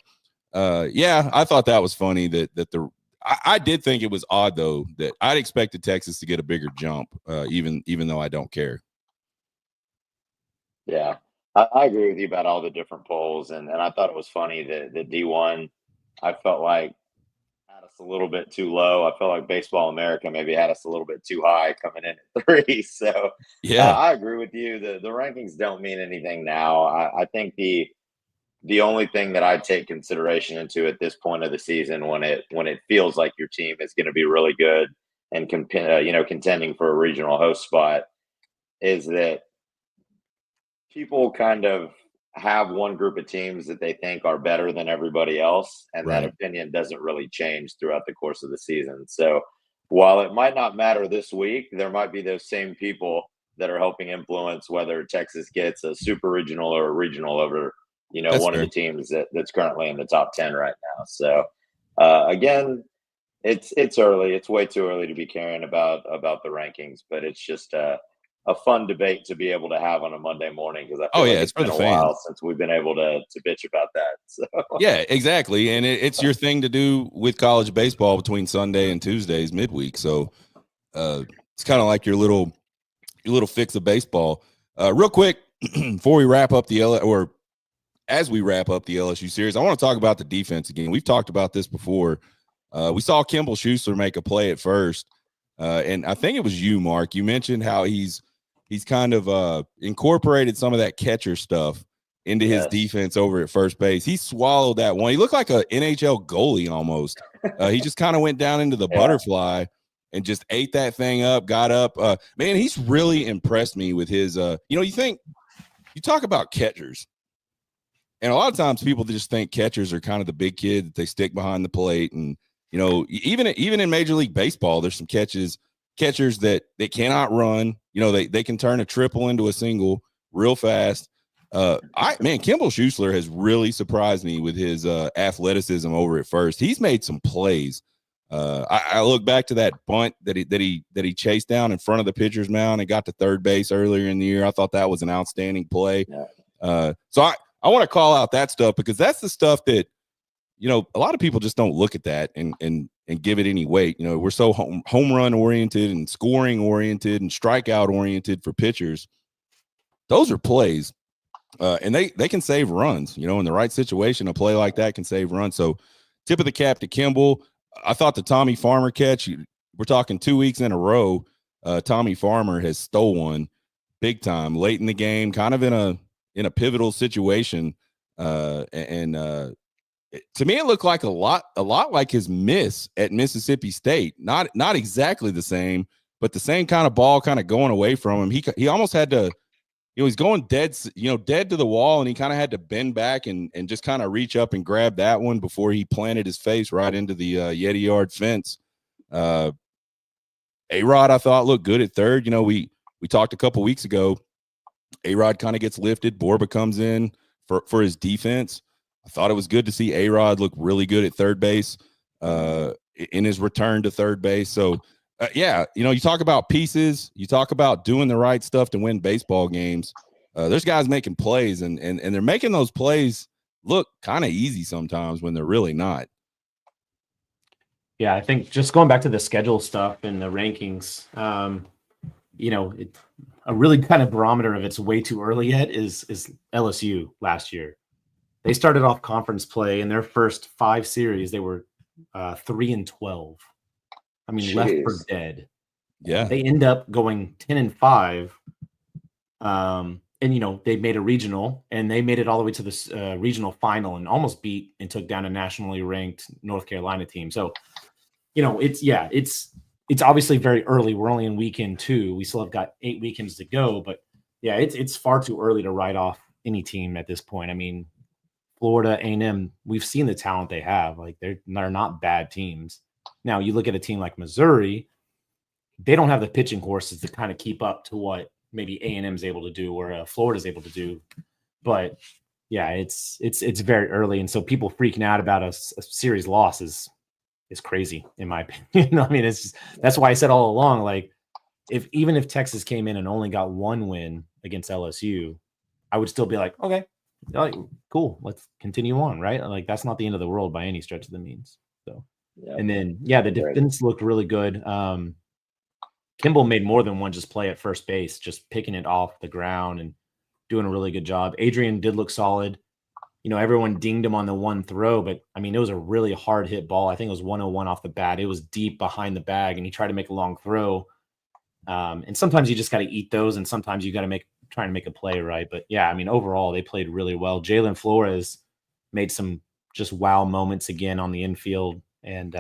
yeah, I thought that was funny that I did think it was odd though that I'd expected Texas to get a bigger jump, even though I don't care. yeah, I agree with you about all the different polls, and I thought it was funny that the D1, I felt like had us a little bit too low. I felt like Baseball America maybe had us a little bit too high coming in at 3. So Yeah, I agree with you. The rankings don't mean anything now. I think the only thing that I take consideration into at this point of the season, when it feels like your team is going to be really good and contending for a regional host spot, is that people kind of have one group of teams that they think are better than everybody else, and that right. opinion doesn't really change throughout the course of the season. So while it might not matter this week, there might be those same people that are helping influence whether Texas gets a super regional or a regional over, That's one of fair. the teams that's currently in the top 10 right now. So again, it's early. It's way too early to be caring about the rankings, but it's just a fun debate to be able to have on a Monday morning, because I Oh feel like yeah, it's it's for been the a fans. while since we've been able to bitch about that. So Yeah, exactly. And it's your thing to do with college baseball between Sunday and Tuesdays midweek. So it's kind of like your little fix of baseball. Real quick, before we wrap up as we wrap up the LSU series, I want to talk about the defense again. We've talked about this before. We saw Kimball Schuessler make a play at first, and I think it was you, Mark. You mentioned how he's kind of incorporated some of that catcher stuff into his yes, defense over at first base. He swallowed that one. He looked like an NHL goalie almost. He just kind of went down into the yeah, butterfly and just ate that thing up, got up. Man, he's really impressed me with his you talk about catchers, and a lot of times people just think catchers are kind of the big kid that they stick behind the plate. And even in Major League Baseball, there's some catchers that they cannot run. They can turn a triple into a single real fast. Kimball Schuessler has really surprised me with his athleticism over at first. He's made some plays. I look back to that bunt that he chased down in front of the pitcher's mound and got to third base earlier in the year. I thought that was an outstanding play. yeah. So I want to call out that stuff, because that's the stuff that a lot of people just don't look at that and give it any weight. We're so home run oriented and scoring oriented and strikeout oriented for pitchers. Those are plays, and they can save runs. In the right situation, a play like that can save runs. So tip of the cap to Kimball. I thought the Tommy Farmer catch, we're talking 2 weeks in a row, Tommy Farmer has stole one big time late in the game, kind of in a pivotal situation. To me, it looked like a lot like his miss at Mississippi State. Not exactly the same, but the same kind of ball kind of going away from him. He almost had to, he's going dead to the wall, and he kind of had to bend back and just kind of reach up and grab that one before he planted his face right into the Yeti Yard fence. A-Rod, I thought, looked good at third. You know, we talked a couple weeks ago. A-Rod kind of gets lifted. Borba comes in for his defense. I thought it was good to see A-Rod look really good at third base in his return to third base. So, yeah, you know, you talk about pieces. You talk about doing the right stuff to win baseball games. There's guys making plays, and they're making those plays look kind of easy sometimes when they're really not. Yeah, I think just going back to the schedule stuff and the rankings, you know, a really kind of barometer of it's way too early yet is LSU last year. They started off conference play in their first 5 series. They were 3-12. I mean, left for dead. Yeah. They end up going 10-5. And, you know, they made a regional, and they made it all the way to this regional final and almost beat and took down a nationally ranked North Carolina team. So, you know, it's obviously very early. We're only in weekend 2. We still have got 8 weekends to go, but yeah, it's far too early to write off any team at this point. I mean, Florida, A&M, we've seen the talent they have. Like they're not bad teams. Now you look at a team like Missouri, they don't have the pitching horses to kind of keep up to what maybe A&M is able to do or Florida is able to do. But yeah, it's very early, and so people freaking out about a series loss is crazy in my opinion. I mean, it's just, that's why I said all along, like even if Texas came in and only got 1 win against LSU, I would still be like, okay, like, cool, let's continue on, right? Like that's not the end of the world by any stretch of the means. So, and then yeah, the defense looked really good. Kimball made more than one just play at first base, just picking it off the ground and doing a really good job. Adrian did look solid. You know, everyone dinged him on the one throw, but I mean, it was a really hard hit ball. I think it was 101 off the bat. It was deep behind the bag, and he tried to make a long throw. And sometimes you just got to eat those, and sometimes you got to try and make a play, right? But yeah, I mean, overall, they played really well. Jalen Flores made some just wow moments again on the infield, and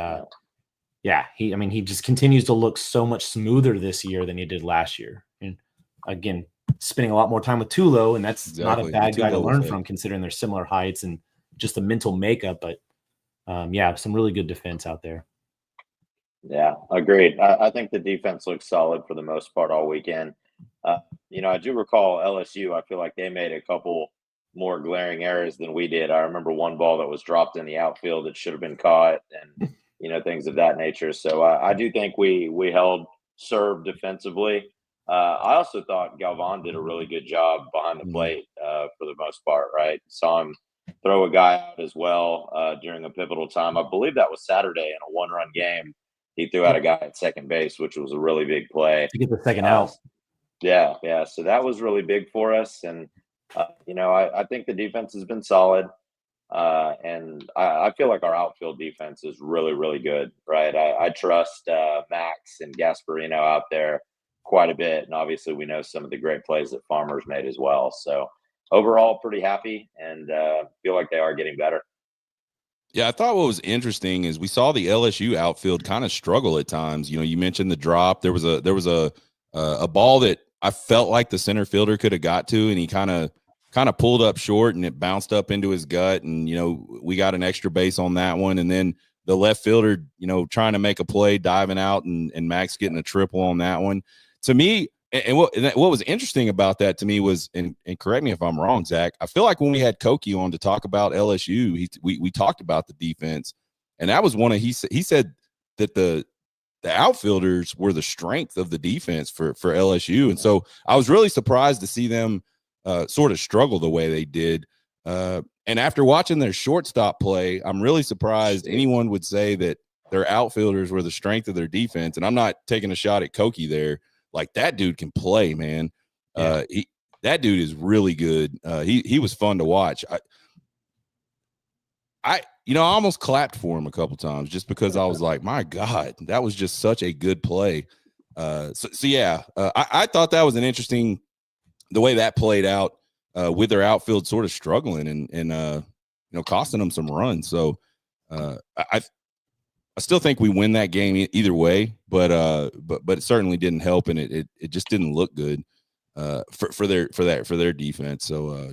yeah, he just continues to look so much smoother this year than he did last year. And again, spending a lot more time with Tulo, and that's not a bad guy to learn from considering they're similar heights and just the mental makeup. But yeah, some really good defense out there. Yeah, agreed. I think the defense looks solid for the most part all weekend. You know, I do recall LSU. I feel like they made a couple more glaring errors than we did. I remember one ball that was dropped in the outfield that should have been caught, and you know, things of that nature. So I do think we held serve defensively. I also thought Galvan did a really good job behind the plate for the most part. Right, saw him throw a guy out as well during a pivotal time. I believe that was Saturday in a 1-run game. He threw out a guy at second base, which was a really big play to get the second out. Yeah. So that was really big for us, and you know, I think the defense has been solid. And I feel like our outfield defense is really, really good, right? I trust Max and Gasparino out there quite a bit. And obviously we know some of the great plays that Farmer's made as well. So overall, pretty happy and feel like they are getting better. Yeah, I thought what was interesting is we saw the LSU outfield kind of struggle at times. You know, you mentioned the drop. There was a ball that I felt like the center fielder could have got to, and he kind of pulled up short and it bounced up into his gut. And, you know, we got an extra base on that one. And then the left fielder, you know, trying to make a play, diving out, and Max getting a triple on that one. To me, and what was interesting about that to me was, and correct me if I'm wrong, Zach, I feel like when we had Koki on to talk about LSU, we talked about the defense. And that was he said that the outfielders were the strength of the defense for LSU. And so I was really surprised to see them sort of struggle the way they did. And after watching their shortstop play, I'm really surprised anyone would say that their outfielders were the strength of their defense. And I'm not taking a shot at Koki there. Like, that dude can play, man. Yeah. That dude is really good. He was fun to watch. I almost clapped for him a couple times just because I was like, my God, that was just such a good play. I thought that was an interesting, the way that played out with their outfield sort of struggling and costing them some runs. So I still think we win that game either way, but it certainly didn't help, and it just didn't look good for their defense. So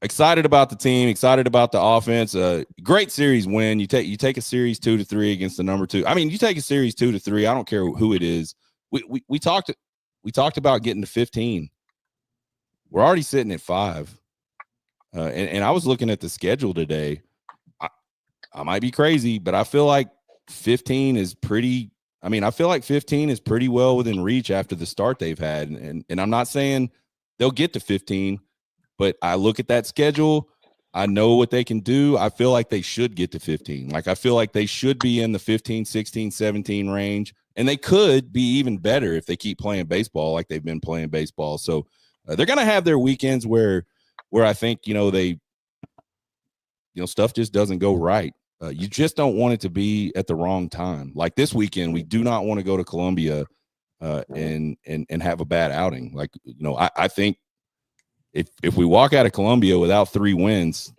excited about the team, excited about the offense. Great series win. You take a series 2-3 against the number 2. I mean, you take a series 2-3. I don't care who it is. We talked about getting to 15. We're already sitting at 5. And I was looking at the schedule today. I might be crazy, but I feel like 15 is pretty. I mean, I feel like 15 is pretty well within reach after the start they've had. And I'm not saying they'll get to 15, but I look at that schedule. I know what they can do. I feel like they should get to 15. Like, I feel like they should be in the 15, 16, 17 range. And they could be even better if they keep playing baseball like they've been playing baseball. So they're going to have their weekends where I think, stuff just doesn't go right. You just don't want it to be at the wrong time. Like this weekend, we do not want to go to Columbia and have a bad outing. Like, I think if we walk out of Columbia without 3 wins,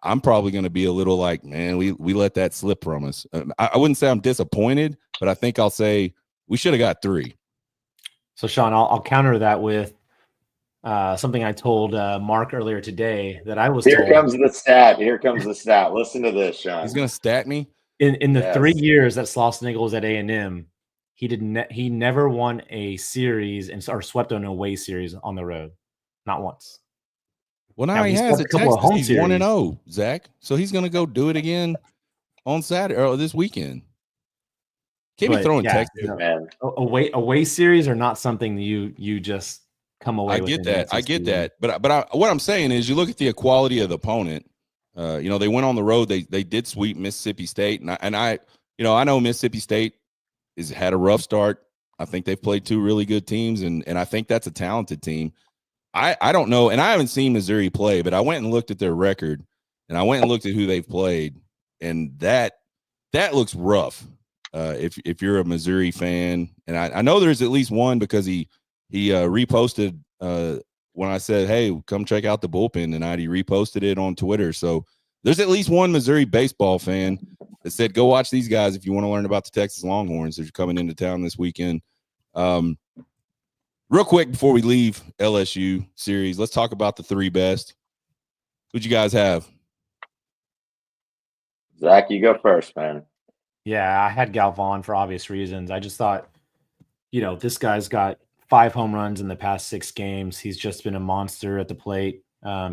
I'm probably going to be a little like, man, we let that slip from us. I wouldn't say I'm disappointed, but I think I'll say we should have got 3. So, Sean, I'll counter that with something I told Mark earlier today that I was Here told. comes the stat. Here comes the stat. Listen to this, Sean. He's going to stat me? In the 3 years that Schlossnagle was at A&M, he never won a series or swept an away series on the road. Not once. Well, now he has a couple of home series. He's 1-0, Zach. So he's going to go do it again on Saturday or this weekend. Can't be throwing Texas, man. Away series are not something you just come away with. I get that. But what I'm saying is, you look at the equality of the opponent. They went on the road. They did sweep Mississippi State, and I know Mississippi State has had a rough start. I think they've played 2 really good teams, and I think that's a talented team. I don't know, and I haven't seen Missouri play, but I went and looked at their record, and I went and looked at who they've played, and that looks rough. If you're a Missouri fan, and I know there's at least one because he reposted when I said, hey, come check out the bullpen tonight. He reposted it on Twitter. So there's at least one Missouri baseball fan that said, go watch these guys if you want to learn about the Texas Longhorns that are coming into town this weekend. Real quick before we leave LSU series, let's talk about the 3 best. Who'd you guys have? Zach, you go first, man. Yeah, I had Galvan for obvious reasons. I just thought, this guy's got 5 home runs in the past 6 games. He's just been a monster at the plate.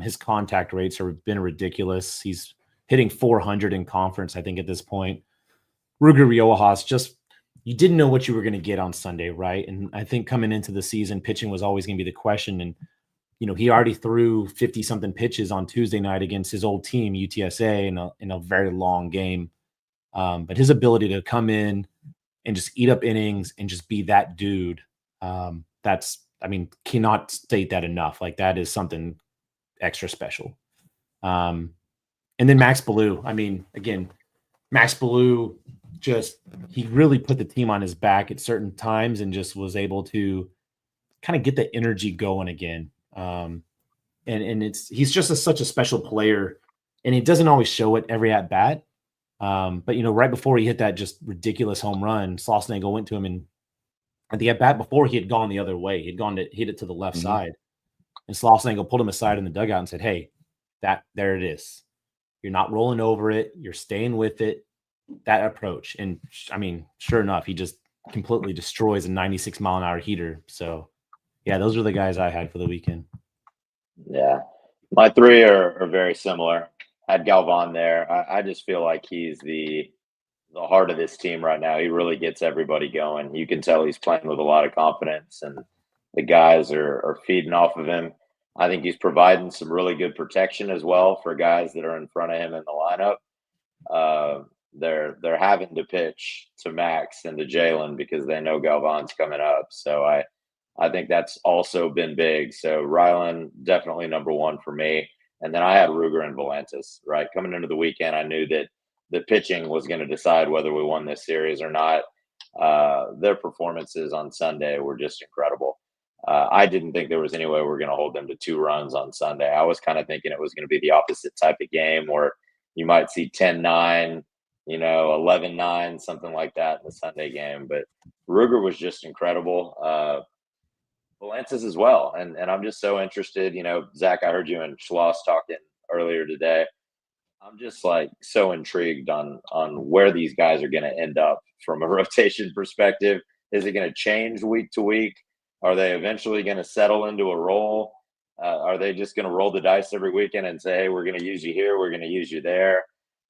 His contact rates have been ridiculous. He's hitting 400 in conference, I think, at this point. Ruger Riojas, you didn't know what you were going to get on Sunday, right? And I think coming into the season, pitching was always going to be the question. And, he already threw 50-something pitches on Tuesday night against his old team, UTSA, in a very long game. But his ability to come in and just eat up innings and just be that dude, cannot state that enough. Like, that is something extra special. And then Max Ballou. Max Ballou, he really put the team on his back at certain times and just was able to kind of get the energy going again. And he's just such a special player, and he doesn't always show it every at bat. But right before he hit that just ridiculous home run, Schlossnagle went to him, and at the at bat before, he had gone the other way. He'd gone to hit it to the left side, and Schlossnagle pulled him aside in the dugout and said, "Hey, there it is. You're not rolling over it. You're staying with it." That approach, and sure enough, he just completely destroys a 96-mile-an-hour heater. So, yeah, those are the guys I had for the weekend. Yeah, my 3 are very similar. Had Galvan there. I just feel like he's the heart of this team right now. He really gets everybody going. You can tell he's playing with a lot of confidence, and the guys are feeding off of him. I think he's providing some really good protection as well for guys that are in front of him in the lineup. They're having to pitch to Max and to Jalen because they know Galvan's coming up. So I think that's also been big. So Rylan, definitely number 1 for me. And then I had Ruger and Volantis, right? Coming into the weekend, I knew that the pitching was going to decide whether we won this series or not. Their performances on Sunday were just incredible. I didn't think there was any way we were going to hold them to 2 runs on Sunday. I was kind of thinking it was going to be the opposite type of game where you might see 10-9, 11-9, something like that in the Sunday game. But Ruger was just incredible. Valances as well. And I'm just so interested. Zach, I heard you and Schloss talking earlier today. I'm just like so intrigued on where these guys are going to end up from a rotation perspective. Is it going to change week to week? Are they eventually going to settle into a role? Are they just going to roll the dice every weekend and say, hey, we're going to use you here, we're going to use you there?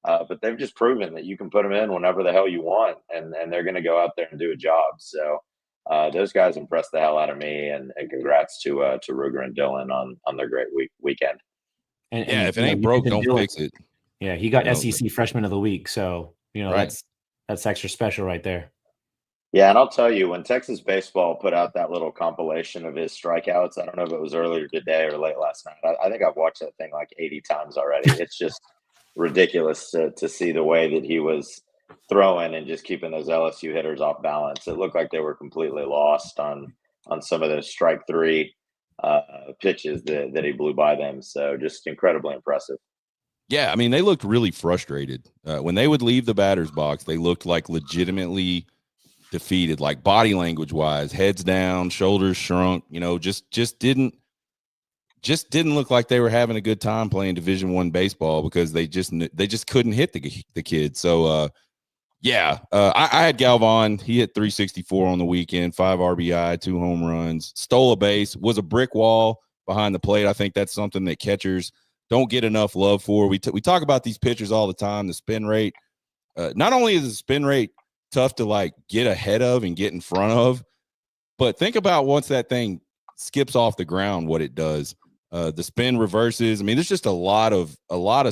But they've just proven that you can put them in whenever the hell you want, and they're going to go out there and do a job. So those guys impressed the hell out of me, and congrats to Ruger and Dylan on their great weekend. And if it ain't broke, don't fix it. Yeah, he got SEC Freshman of the Week, so right. that's extra special right there. Yeah, and I'll tell you, when Texas baseball put out that little compilation of his strikeouts, I don't know if it was earlier today or late last night. I think I've watched that thing like 80 times already. It's just ridiculous to see the way that he was throwing and just keeping those LSU hitters off balance. It looked like they were completely lost on some of those strike three pitches that he blew by them. So just incredibly impressive. Yeah, I mean, they looked really frustrated. When they would leave the batter's box, they looked like legitimately defeated, like body language wise, heads down, shoulders shrunk, just didn't look like they were having a good time playing Division I baseball because they just couldn't hit the kids. So I had Galvan. He hit 364 on the weekend, 5 RBI, 2 home runs, stole a base, was a brick wall behind the plate. I think that's something that catchers don't get enough love for. We talk about these pitchers all the time, the spin rate. Not only is the spin rate tough to like get ahead of and get in front of, but think about once that thing skips off the ground, what it does. The spin reverses. I mean, there's just a lot of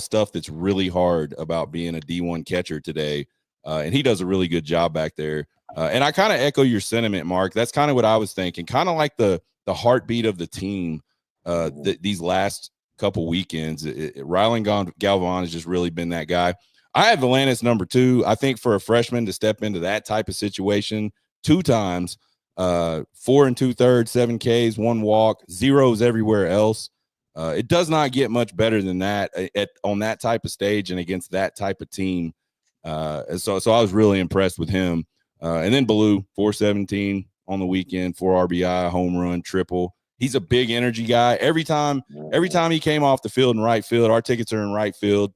stuff that's really hard about being a D1 catcher today. And he does a really good job back there. And I kind of echo your sentiment, Mark. That's kind of what I was thinking. Kind of like the heartbeat of the team these last couple weekends. Rylan Galvan has just really been that guy. I have Valantis number 2. I think for a freshman to step into that type of situation 2 times, 4 2/3, 7 Ks, 1 walk, zeros everywhere else. It does not get much better than that on that type of stage and against that type of team. So I was really impressed with him. And then Baloo, 417 on the weekend, 4 RBI, home run, triple. He's a big energy guy. Every time he came off the field in right field, our tickets are in right field.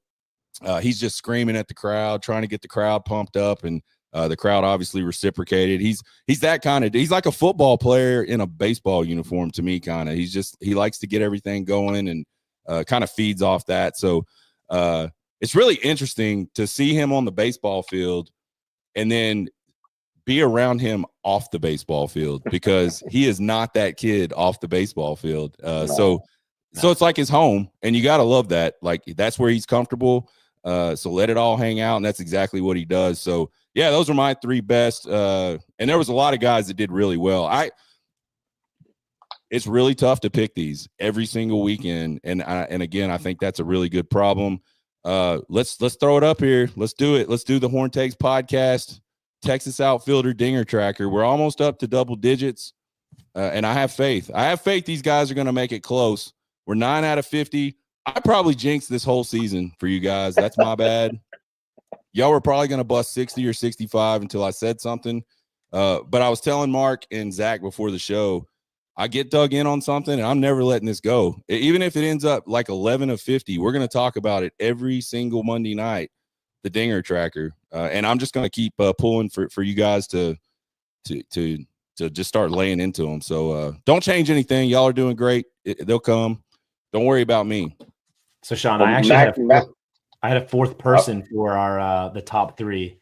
He's just screaming at the crowd, trying to get the crowd pumped up, and the crowd obviously reciprocated. He's that kind of, he's like a football player in a baseball uniform to me, kind of. He likes to get everything going and kind of feeds off that. So it's really interesting to see him on the baseball field and then be around him off the baseball field, because he is not that kid off the baseball field. So it's like his home, and you got to love that. Like, that's where he's comfortable. So let it all hang out. And that's exactly what he does. So yeah, those are my 3 best. And there was a lot of guys that did really well. It's really tough to pick these every single weekend. And again, I think that's a really good problem. Let's throw it up here. Let's do it. Let's do the Horn Takes podcast, Texas outfielder dinger tracker. We're almost up to double digits. And I have faith. These guys are going to make it close. We're 9 out of 50. I probably jinxed this whole season for you guys. That's my bad. Y'all were probably going to bust 60 or 65 until I said something. But I was telling Mark and Zach before the show, I get dug in on something and I'm never letting this go. Even if it ends up like 11 of 50, we're going to talk about it every single Monday night, the dinger tracker. And I'm just going to keep pulling for you guys to just start laying into them. So don't change anything. Y'all are doing great. They'll come. Don't worry about me. So Sean, I actually had a 4th person for our the top 3.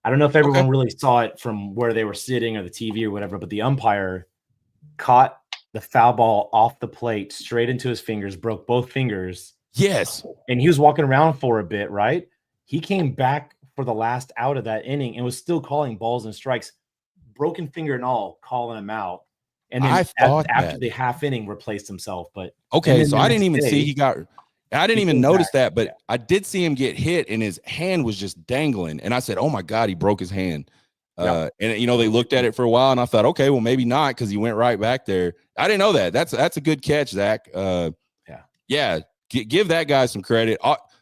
I don't know if everyone really saw it from where they were sitting or the TV or whatever, but the umpire caught the foul ball off the plate straight into his fingers, broke both fingers. Yes. And he was walking around for a bit, right? He came back for the last out of that inning and was still calling balls and strikes, broken finger and all, calling him out. And then after the half inning replaced himself. But okay, so I didn't even see I didn't even notice that, but I did see him get hit and his hand was just dangling. And I said, oh my God, he broke his hand. And they looked at it for a while and I thought, okay, well, maybe not, because he went right back there. I didn't know that. That's a good catch, Zach. Give that guy some credit.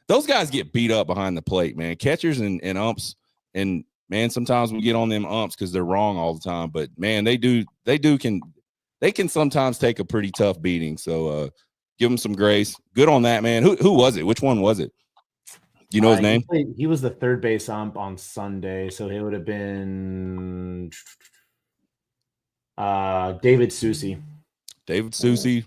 Those guys get beat up behind the plate, man. Catchers and umps, and man, sometimes we get on them umps because they're wrong all the time. But man, they do can they can sometimes take a pretty tough beating. So give them some grace. Good on that, man. Who was it? Which one was it? Do you know his name? He was the third base ump on Sunday, so it would have been David Susi. David Susi,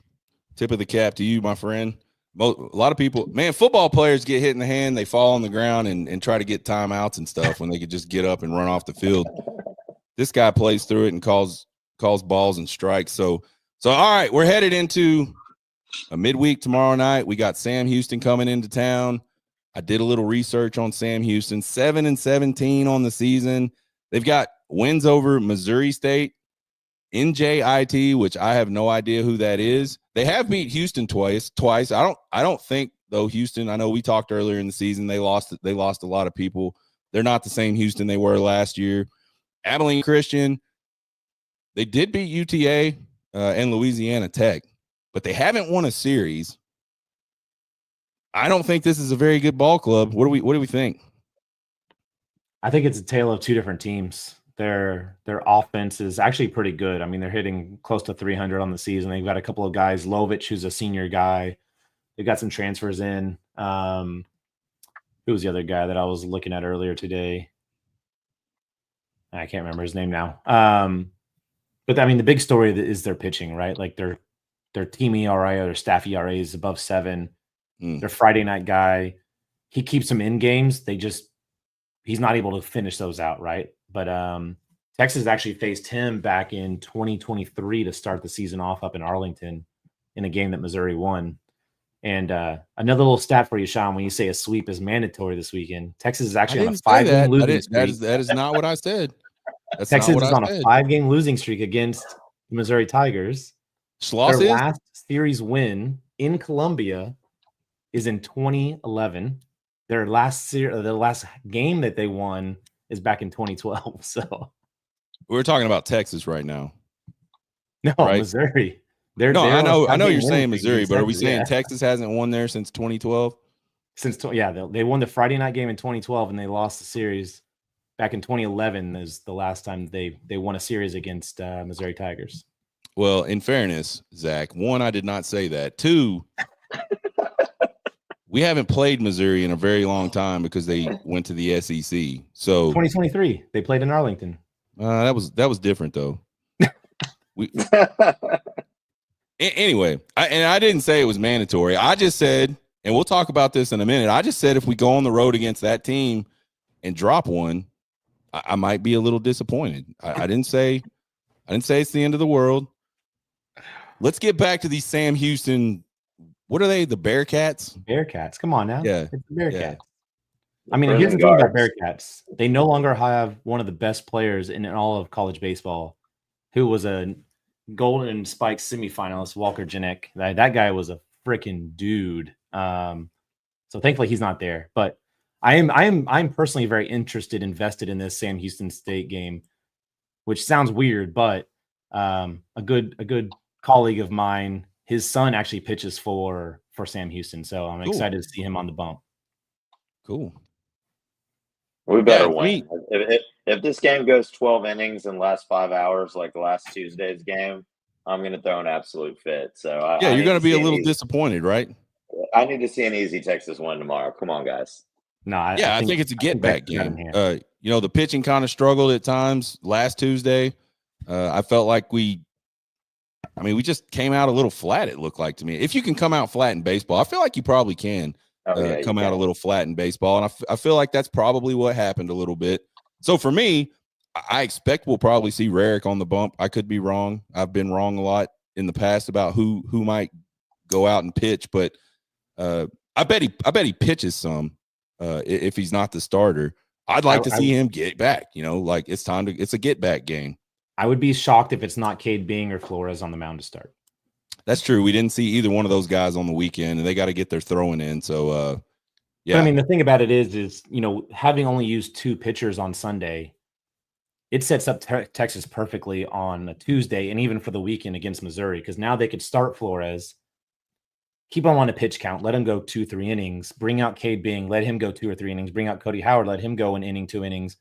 tip of the cap to you, my friend. A lot of people, man, football players get hit in the hand, they fall on the ground and try to get timeouts and stuff when they could just get up and run off the field. This guy plays through it and calls balls and strikes. So all right, we're headed into a midweek tomorrow night. We got Sam Houston coming into town. I did a little research on Sam Houston, 7-17 on the season. They've got wins over Missouri State, NJIT, which I have no idea who that is. They have beat Houston twice. I don't think though Houston. I know we talked earlier in the season. They lost a lot of people. They're not the same Houston they were last year. Abilene Christian, they did beat UTA and Louisiana Tech, but they haven't won a series. I don't think this is a very good ball club. What do we think? I think it's a tale of two different teams. Their offense is actually pretty good. I mean, they're hitting close to 300 on the season. They've got a couple of guys, Lovich, who's a senior guy. They've got some transfers in. Who was the other guy that I was looking at earlier today? I can't remember his name now. But I mean, the big story is their pitching, right? Like their team ERA or their staff ERA is above 7. Their Friday night guy, he keeps them in games. He's not able to finish those out, right? But Texas actually faced him back in 2023 to start the season off up in Arlington in a game that Missouri won. And another little stat for you, Sean, when you say a sweep is mandatory this weekend, Texas is actually on a 5-game losing streak. That is not what I said. Texas is on a 5-game losing streak against the Missouri Tigers. Schloss Their last series win in Columbia is in 2011. Their last game that they won is back in 2012. So we're talking about Texas right now. No, right? Missouri. I know you're saying Missouri, but are we saying Texas hasn't won there since 2012? They won the Friday night game in 2012 and they lost the series back in 2011 is the last time they won a series against Missouri Tigers. Well, in fairness, Zach, 1, I did not say that. 2, we haven't played Missouri in a very long time because they went to the SEC. So 2023, they played in Arlington. That was different though. Anyway, I didn't say it was mandatory. I just said, and we'll talk about this in a minute. I just said if we go on the road against that team and drop one, I might be a little disappointed. I didn't say it's the end of the world. Let's get back to these Sam Houston. What are they? The Bearcats? Bearcats. Come on now. Yeah. It's the Bearcats. Yeah. I mean, here's the thing about Bearcats. They no longer have one of the best players in all of college baseball, who was a Golden Spike semifinalist, Walker Janek. That guy was a freaking dude. So thankfully he's not there. But I'm personally very invested in this Sam Houston State game, which sounds weird, but a good colleague of mine, his son actually pitches for Sam Houston. So I'm excited to see him on the bump. Cool. We better win. If this game goes 12 innings in the last 5 hours, like last Tuesday's game, I'm going to throw an absolute fit. So you're going to be a little disappointed, right? I need to see an easy Texas win tomorrow. Come on, guys. No, I think it's a get-back game. The pitching kind of struggled at times last Tuesday. I felt like we just came out a little flat, it looked like to me. If you can come out flat in baseball, I feel like you probably can come out a little flat in baseball. And I feel like that's probably what happened a little bit. So for me, I expect we'll probably see Rarick on the bump. I could be wrong. I've been wrong a lot in the past about who might go out and pitch, but I bet he pitches some if he's not the starter. I'd like to see him get back. It's a get back game. I would be shocked if it's not Cade Bing or Flores on the mound to start. That's true. We didn't see either one of those guys on the weekend, and they got to get their throwing in. So, yeah. But, I mean, the thing about it is having only used 2 pitchers on Sunday, it sets up Texas perfectly on a Tuesday and even for the weekend against Missouri, because now they could start Flores, keep him on a pitch count, let him go 2-3 innings, bring out Cade Bing, let him go 2 or 3 innings, bring out Cody Howard, let him go an inning, 2 innings,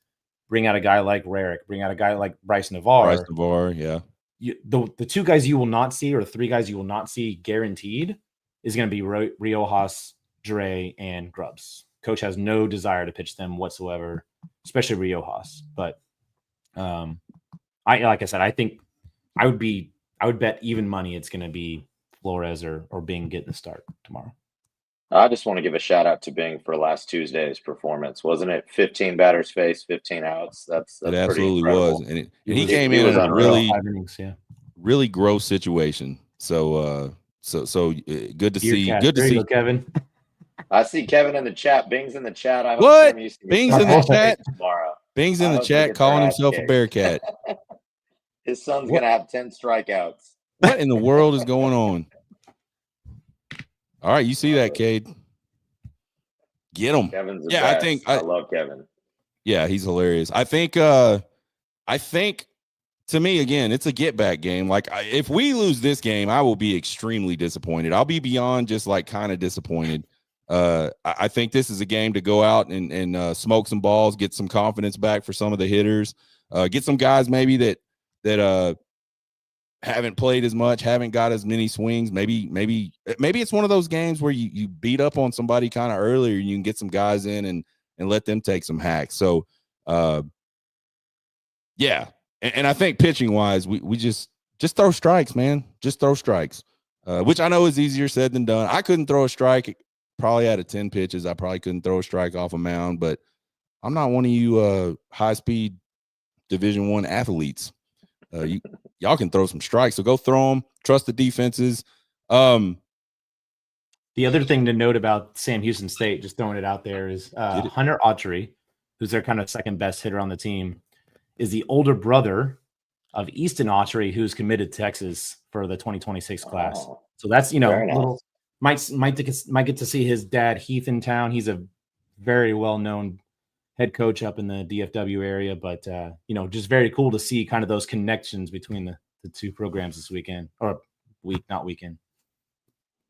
bring out a guy like Rarick, bring out a guy like Bryce Navarre. Yeah. the two guys you will not see, or the three guys you will not see guaranteed, is going to be Riojas, Dre, and Grubbs. Coach has no desire to pitch them whatsoever, especially Riojas. But like I said, I think I would bet even money it's going to be Flores or Bing getting the start tomorrow. I just want to give a shout out to Bing for last Tuesday's performance. Wasn't it 15 batters faced, 15 outs? That's It pretty absolutely incredible. was. And he came in was a unreal. really, 5 innings, yeah. really gross situation. So good to see. Cat. Good to there see. you go, Kevin. I see Kevin in the chat. Bing's in the chat. I hope What? Tim used to Bing's get in the some chat? tomorrow. Bing's I in the hope he chat gets calling their ass himself a kicked. Bearcat. His son's What? gonna have 10 strikeouts. What in the world is going on? All right, you see that, Cade? Get him. Kevin's the Yeah, best. I love Kevin. Yeah, he's hilarious. I think to me, again, it's a get back game. Like, if we lose this game, I will be extremely disappointed. I'll be beyond just like kind of disappointed. I think this is a game to go out and smoke some balls, get some confidence back for some of the hitters, get some guys maybe that haven't played as much, haven't got as many swings. Maybe it's one of those games where you beat up on somebody kind of earlier and you can get some guys in and let them take some hacks. So, yeah. And I think pitching wise, we just throw strikes, man. Just throw strikes, which I know is easier said than done. I couldn't throw a strike probably out of 10 pitches. I probably couldn't throw a strike off a mound, but I'm not one of you high speed Division I athletes. Y'all can throw some strikes, so go throw them. Trust the defenses. The other thing to note about Sam Houston State, just throwing it out there, is Hunter Autry, who's their kind of second best hitter on the team, is the older brother of Easton Autry, who's committed to Texas for the 2026 class. Oh, so that's, nice. little might get to see his dad Heath in town. He's a very well-known head coach up in the DFW area, but just very cool to see kind of those connections between the two programs this weekend, or not weekend.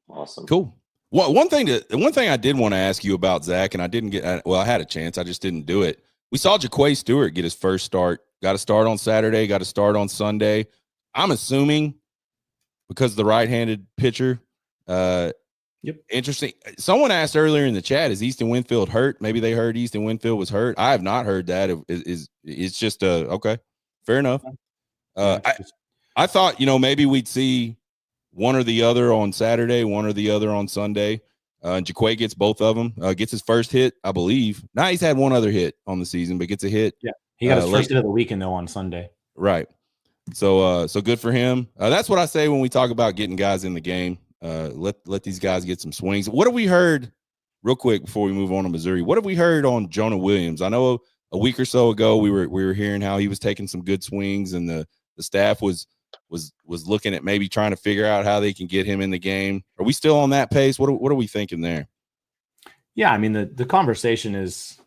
Awesome. Cool. Well, one thing I did want to ask you about, Zach, and I didn't get. Well, I had a chance, I just didn't do it. We saw Jaquay Stewart get his first start. Got to start on Saturday. Got to start on Sunday. I'm assuming because the right-handed pitcher. Yep. Interesting. Someone asked earlier in the chat, is Easton Winfield hurt? Maybe they heard Easton Winfield was hurt. I have not heard that. It's just okay. Fair enough. I thought, maybe we'd see one or the other on Saturday, one or the other on Sunday. Jaquay gets both of them. Gets his first hit, I believe. Now he's had one other hit on the season, but gets a hit. Yeah, he got his first hit of the weekend though on Sunday. Right. So good for him. That's what I say when we talk about getting guys in the game. Let these guys get some swings. What have we heard, real quick before we move on to Missouri? What have we heard on Jonah Williams? I know a week or so ago we were hearing how he was taking some good swings, and the staff was looking at maybe trying to figure out how they can get him in the game. Are we still on that pace? What are we thinking there? Yeah, I mean the conversation is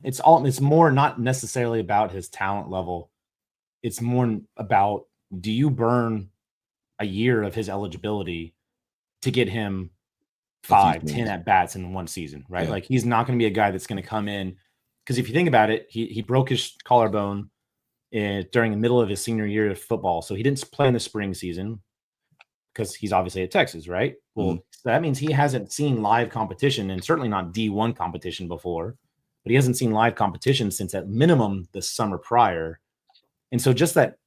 it's more not necessarily about his talent level. It's more about, do you burn a year of his eligibility to get him 5-10 at bats in one season, right? Yeah. Like, he's not going to be a guy that's going to come in, because if you think about it, he broke his collarbone during the middle of his senior year of football. So he didn't play in the spring season because he's obviously at Texas, right? Well, so that means he hasn't seen live competition, and certainly not D1 competition before, but he hasn't seen live competition since at minimum the summer prior. And so just that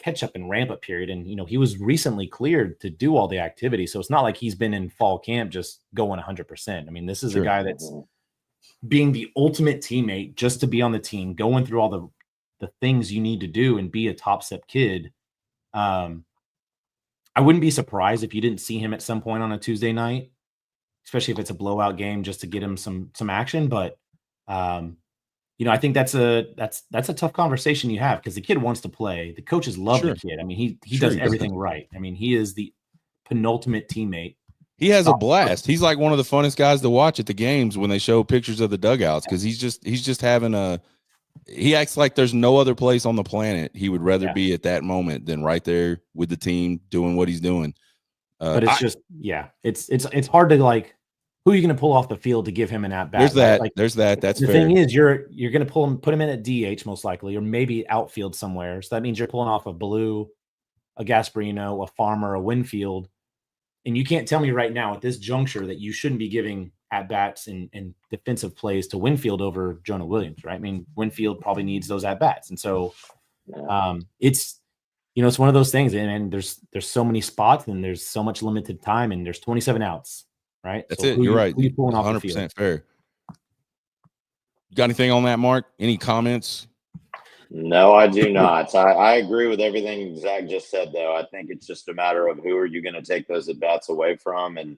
catch up and ramp up period. And, he was recently cleared to do all the activity. So it's not like he's been in fall camp just going 100%. I mean, this is a guy that's being the ultimate teammate just to be on the team, going through all the things you need to do and be a top step kid. I wouldn't be surprised if you didn't see him at some point on a Tuesday night, especially if it's a blowout game, just to get him some action. But, I think that's a tough conversation you have, because the kid wants to play. The coaches love the kid. I mean, he does everything right. I mean, he is the penultimate teammate. He has a blast. He's like one of the funnest guys to watch at the games when they show pictures of the dugouts, because he's just having he acts like there's no other place on the planet he would rather be at that moment than right there with the team doing what he's doing. But it's it's hard to, like, who are you going to pull off the field to give him an at bat? There's that. Right? Like, there's that. That's the fair. thing is, you're going to put him in at DH most likely, or maybe outfield somewhere. So that means you're pulling off a Blue a Gasparino, a Farmer, a Winfield. And you can't tell me right now at this juncture that you shouldn't be giving at-bats and defensive plays to Winfield over Jonah Williams, right? I mean, Winfield probably needs those at-bats. And so it's one of those things. And there's so many spots and there's so much limited time and there's 27 outs, right? That's so it. You're right. Who you pulling off the 100% field? fair. You got anything on that, Mark? Any comments? No, I do not. I agree with everything Zach just said, though. I think it's just a matter of who are you going to take those at bats away from, and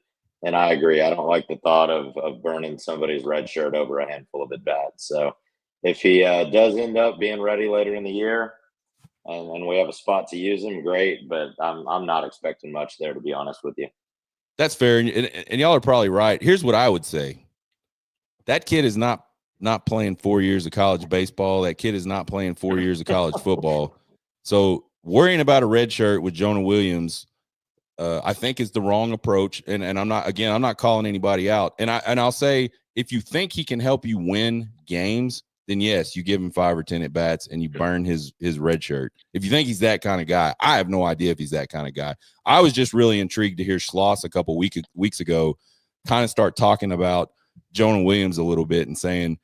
I agree. I don't like the thought of burning somebody's red shirt over a handful of at bats. So if he does end up being ready later in the year, and we have a spot to use him, great. But I'm not expecting much there, to be honest with you. That's fair, and y'all are probably right. Here's what I would say: that kid is not playing 4 years of college baseball. That kid is not playing 4 years of college football. So worrying about a red shirt with Jonah Williams, I think is the wrong approach. And I'm not calling anybody out. And I'll say, if you think he can help you win games, then yes, you give him 5 or 10 at bats and you burn his red shirt. If you think he's that kind of guy, I have no idea if he's that kind of guy. I was just really intrigued to hear Schloss a couple weeks ago kind of start talking about Jonah Williams a little bit and saying,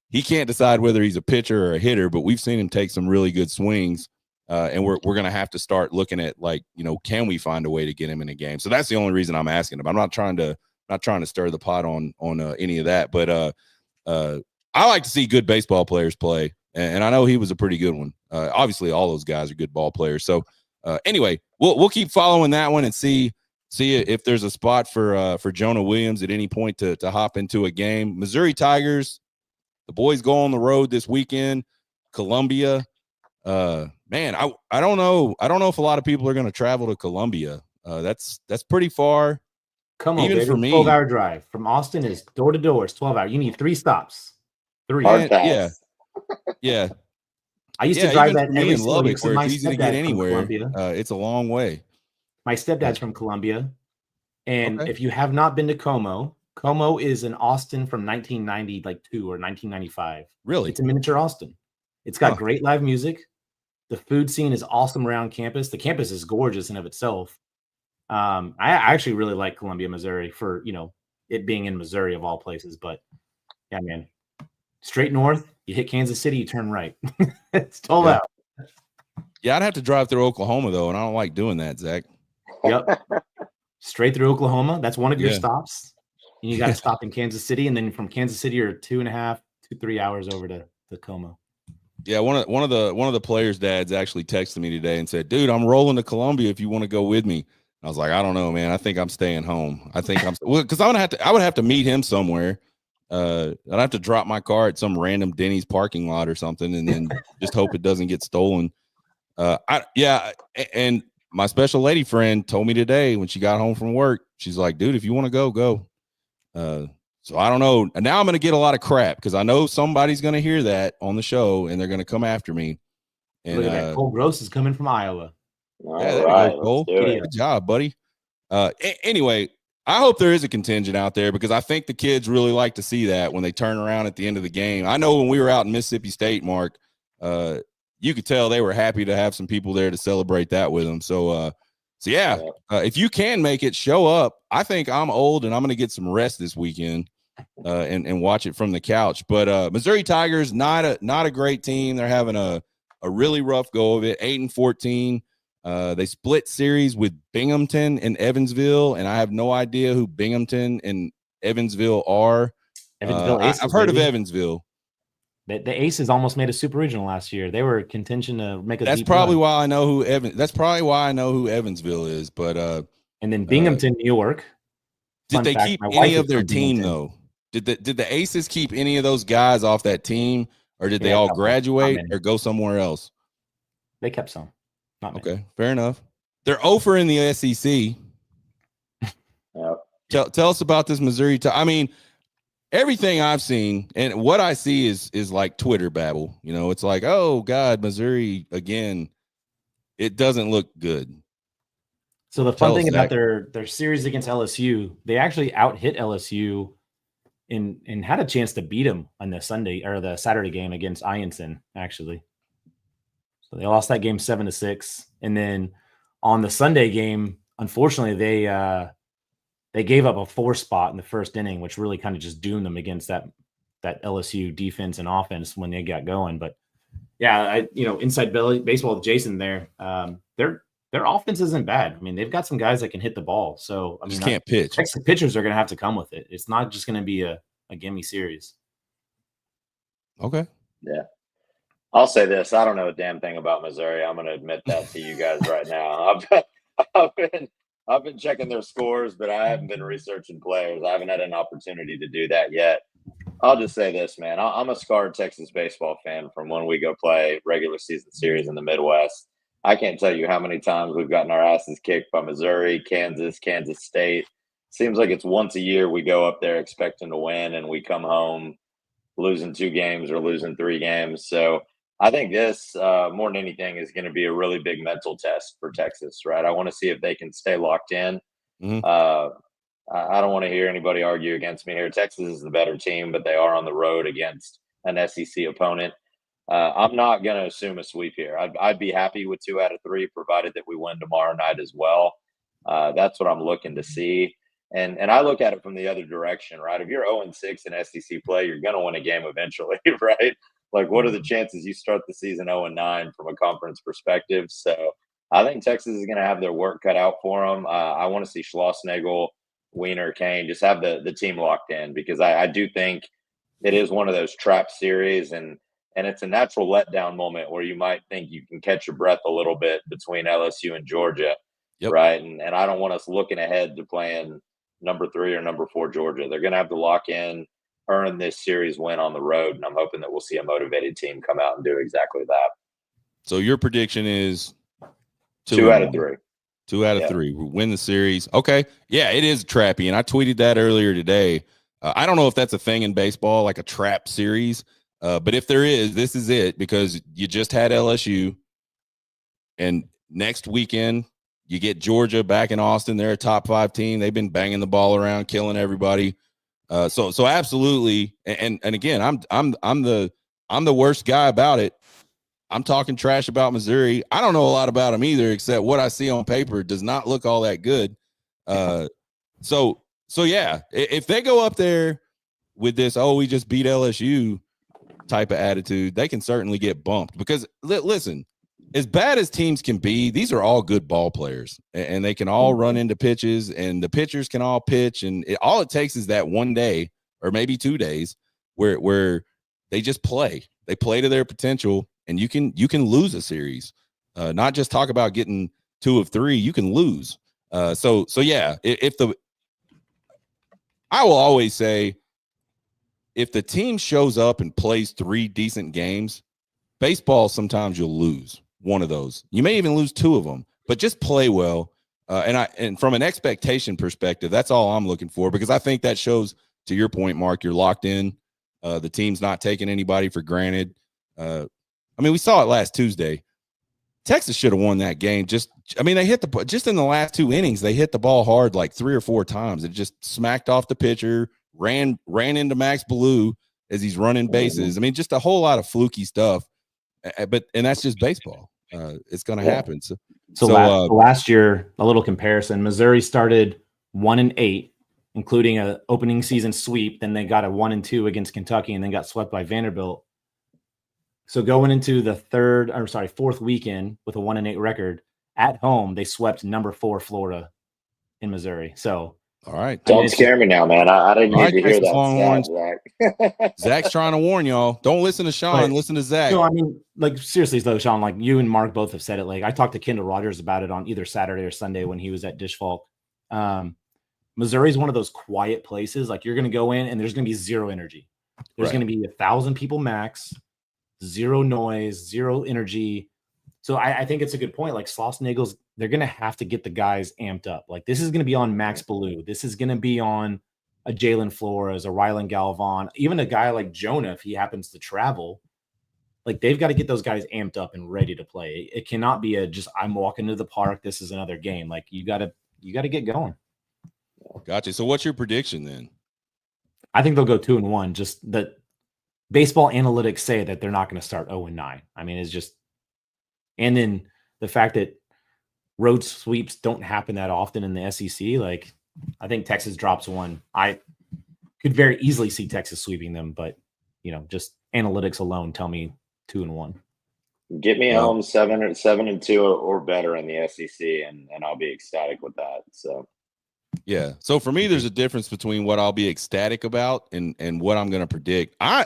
he can't decide whether he's a pitcher or a hitter, but we've seen him take some really good swings. And we're going to have to start looking at, can we find a way to get him in a game? So that's the only reason I'm asking him. I'm not trying to stir the pot on any of that, but I like to see good baseball players play. And I know he was a pretty good one. Obviously all those guys are good ball players. So anyway, we'll keep following that one and see if there's a spot for Jonah Williams at any point to hop into a game. Missouri Tigers, the boys go on the road this weekend. Columbia, man, I don't know if a lot of people are going to travel to Columbia. That's pretty far. Come on, even baby. for me. 12-hour drive from Austin is door to door. It's 12 hours. You need 3 stops. 3. Yeah. I used to drive that every in Lubbock, where my it's easy to get anywhere. Columbia. It's a long way. My stepdad's from Columbia, and Okay. if you have not been to Como is in Austin from 1992 or 1995. Really? It's a miniature Austin. It's got great live music. The food scene is awesome around campus. The campus is gorgeous in of itself. I actually really like Columbia, Missouri for, it being in Missouri of all places. But yeah, man, straight north, you hit Kansas City, you turn right. It's 12 out. Yeah, I'd have to drive through Oklahoma, though, and I don't like doing that, Zach. Yep. Straight through Oklahoma. That's one of your stops. And you got to stop in Kansas City. And then from Kansas City, you're 2.5 to 3 hours over to Como. Yeah, one of the players' dads actually texted me today and said, "Dude, I'm rolling to Columbia if you want to go with me." I was like, "I don't know, man. I think I'm staying home. I think because I would have to meet him somewhere. I'd have to drop my car at some random Denny's parking lot or something, and then just hope it doesn't get stolen." And my special lady friend told me today when she got home from work, she's like, "Dude, if you want to go." So I don't know. And now I'm going to get a lot of crap because I know somebody's going to hear that on the show and they're going to come after me. And look at that. Cole Gross is coming from Iowa. Yeah, there you go, Cole. Good job, buddy. Anyway, I hope there is a contingent out there because I think the kids really like to see that when they turn around at the end of the game. I know when we were out in Mississippi State, Mark, you could tell they were happy to have some people there to celebrate that with them. So if you can make it, show up. I think I'm old and I'm going to get some rest this weekend and watch it from the couch. But Missouri Tigers, not a great team. They're having a really rough go of it. 8-14. They split series with Binghamton and Evansville, and I have no idea who Binghamton and Evansville are. I've heard of Evansville. The Aces almost made a super regional last year. They were in contention to make a. That's probably why I know who Evansville is. But and then Binghamton, New York. Did they keep any of their team though? Did the Aces keep any of those guys off that team, or did they all graduate or go somewhere else? They kept some. Not many. Okay, fair enough. They're over in the SEC. Tell us about this Missouri. I mean, everything I've seen and what I see is like Twitter babble. It's like, oh God, Missouri again. It doesn't look good. So the fun thing about their series against LSU, they actually out-hit LSU and had a chance to beat them on the Sunday or the Saturday game against Ianson, actually. So they lost that game 7-6. And then on the Sunday game, unfortunately, they gave up a 4 spot in the first inning, which really kind of just doomed them against that LSU defense and offense when they got going. But yeah, inside baseball with Jason there, their offense isn't bad. I mean, they've got some guys that can hit the ball. So I mean, just can't pitch. Texas pitchers are going to have to come with it. It's not just going to be a gimme series. Okay. Yeah. I'll say this. I don't know a damn thing about Missouri. I'm going to admit that to you guys right now. I've been checking their scores, but I haven't been researching players. I haven't had an opportunity to do that yet. I'll just say this, man. I'm a scarred Texas baseball fan from when we go play regular season series in the Midwest. I can't tell you how many times we've gotten our asses kicked by Missouri, Kansas State. Seems like it's once a year we go up there expecting to win, and we come home losing 2 games or losing 3 games. So I think this, more than anything, is going to be a really big mental test for Texas, right? I want to see if they can stay locked in. Mm-hmm. I don't want to hear anybody argue against me here. Texas is the better team, but they are on the road against an SEC opponent. I'm not going to assume a sweep here. I'd be happy with 2 out of 3, provided that we win tomorrow night as well. That's what I'm looking to see. And I look at it from the other direction, right? If you're 0-6 in SEC play, you're going to win a game eventually, right? Like, what are the chances you start the season 0-9 from a conference perspective? So I think Texas is going to have their work cut out for them. I want to see Schlossnagle, Wiener, Kane just have the team locked in, because I do think it is one of those trap series, and it's a natural letdown moment where you might think you can catch your breath a little bit between LSU and Georgia, right? And I don't want us looking ahead to playing number 3 or number 4 Georgia. They're going to have to lock in, earn this series win on the road, and I'm hoping that we'll see a motivated team come out and do exactly that. So your prediction is 2 out of 3. 2 out of 3. We win the series. Okay. Yeah, it is trappy. And I tweeted that earlier today. I don't know if that's a thing in baseball, like a trap series. But if there is, this is it, because you just had LSU. And next weekend, you get Georgia back in Austin. They're a top 5 team. They've been banging the ball around, killing everybody. So absolutely. And again, I'm the worst guy about it. I'm talking trash about Missouri. I don't know a lot about them either, except what I see on paper does not look all that good. So yeah, if they go up there with this, we just beat LSU type of attitude, they can certainly get bumped, because listen, as bad as teams can be, these are all good ball players, and they can all run into pitches, and the pitchers can all pitch. And all it takes is that one day or maybe 2 days where they just play. They play to their potential, and you can lose a series. Not just talk about getting 2 of 3, you can lose. So yeah, I will always say, if the team shows up and plays 3 decent games, baseball, sometimes you'll lose one of those. You may even lose 2 of them, but just play well. And from an expectation perspective, that's all I'm looking for, because I think that shows, to your point, Mark, you're locked in. The team's not taking anybody for granted. We saw it last Tuesday. Texas should have won that game. They hit just in the last 2 innings, they hit the ball hard like 3 or 4 times. It just smacked off the pitcher, ran into Max Ballou as he's running bases. Just a whole lot of fluky stuff. But that's just baseball. It's going to happen. So last year, a little comparison: Missouri started 1-8, including an opening season sweep. Then they got a 1-2 against Kentucky, and then got swept by Vanderbilt. So going into the fourth weekend with a 1-8 record at home, they swept number 4 Florida in Missouri. So, all right, don't scare me now, man. I didn't need to hear that stat, Zach. Zach's trying to warn y'all. Don't listen to Sean. Listen to Zach. No, seriously though, Sean. Like, you and Mark both have said it. Like, I talked to Kendall Rogers about it on either Saturday or Sunday when he was at Dish Falk. Missouri is one of those quiet places. Like, you're going to go in and there's going to be zero energy. There's going to be 1,000 people max. Zero noise, zero energy. So I think it's a good point. Like, Schlossnagle's, they're going to have to get the guys amped up. Like, this is going to be on Max Ballou. This is going to be on a Jalen Flores, a Rylan Galvan, even a guy like Jonah, if he happens to travel. Like, they've got to get those guys amped up and ready to play. It cannot be I'm walking to the park, this is another game. Like, you got to get going. Gotcha. So what's your prediction then? I think they'll go 2-1. Just that baseball analytics say that they're not going to start 0-9. It's just, and then the fact that road sweeps don't happen that often in the SEC. Like, I think Texas drops one. I could very easily see Texas sweeping them, but just analytics alone tell me 2-1. Get me home 7-2 or better in the SEC, and I'll be ecstatic with that. So, yeah. So for me, there's a difference between what I'll be ecstatic about and what I'm going to predict. I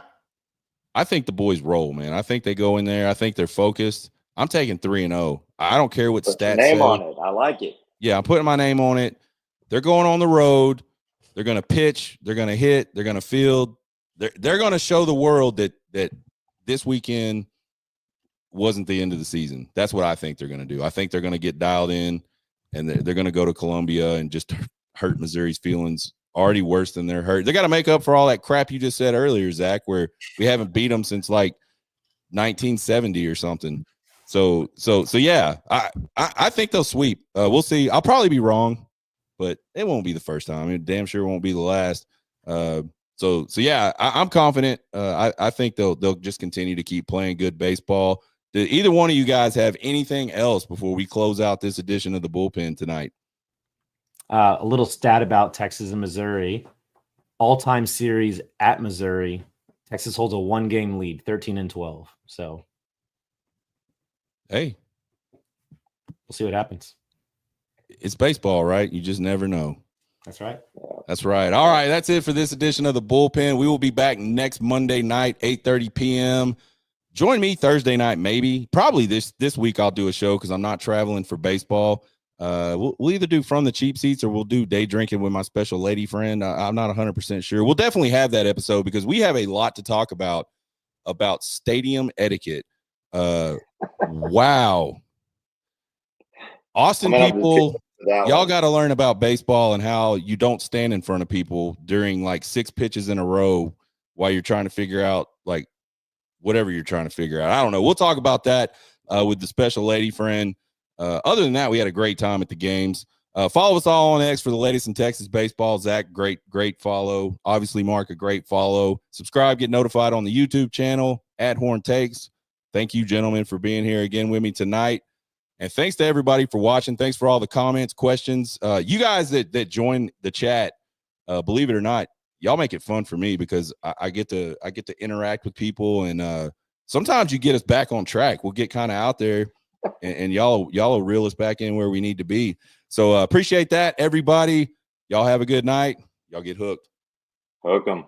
think the boys roll, man. I think they go in there. I think they're focused. I'm taking 3-0. I don't care what put stats your name say. on it. I like it. Yeah, I'm putting my name on it. They're going on the road. They're going to pitch. They're going to hit. They're going to field. They're going to show the world that this weekend wasn't the end of the season. That's what I think they're going to do. I think they're going to get dialed in, and they're going to go to Columbia and just hurt Missouri's feelings already worse than they're hurt. They got to make up for all that crap you just said earlier, Zach, where we haven't beat them since like 1970 or something. So yeah, I think they'll sweep. We'll see. I'll probably be wrong, but it won't be the first time. It damn sure won't be the last. So yeah, I'm confident. I think they'll just continue to keep playing good baseball. Did either one of you guys have anything else before we close out this edition of the Bullpen tonight? A little stat about Texas and Missouri. All-time series at Missouri, Texas holds a 1-game lead, 13-12. So, hey, we'll see what happens. It's baseball, right? You just never know. That's right. That's right. All right, that's it for this edition of the Bullpen. We will be back next Monday night, 8:30 p.m. Join me Thursday night, maybe. Probably this week I'll do a show because I'm not traveling for baseball. We'll either do From the Cheap Seats or we'll do Day Drinking with my special lady friend. I'm not 100% sure. We'll definitely have that episode because we have a lot to talk about stadium etiquette. Wow. Austin people, y'all got to learn about baseball and how you don't stand in front of people during like 6 pitches in a row while you're trying to figure out like whatever you're trying to figure out. I don't know. We'll talk about that with the special lady friend. Other than that, we had a great time at the games. Follow us all on X for the latest in Texas baseball. Zach, great follow. Obviously, Mark, a great follow. Subscribe, get notified on the YouTube channel at Horn Takes. Thank you, gentlemen, for being here again with me tonight. And thanks to everybody for watching. Thanks for all the comments, questions. You guys that join the chat, believe it or not, y'all make it fun for me because I get to interact with people, and sometimes you get us back on track. We'll get kind of out there, and y'all will reel us back in where we need to be. So appreciate that, everybody. Y'all have a good night. Y'all get hooked. Hook 'em.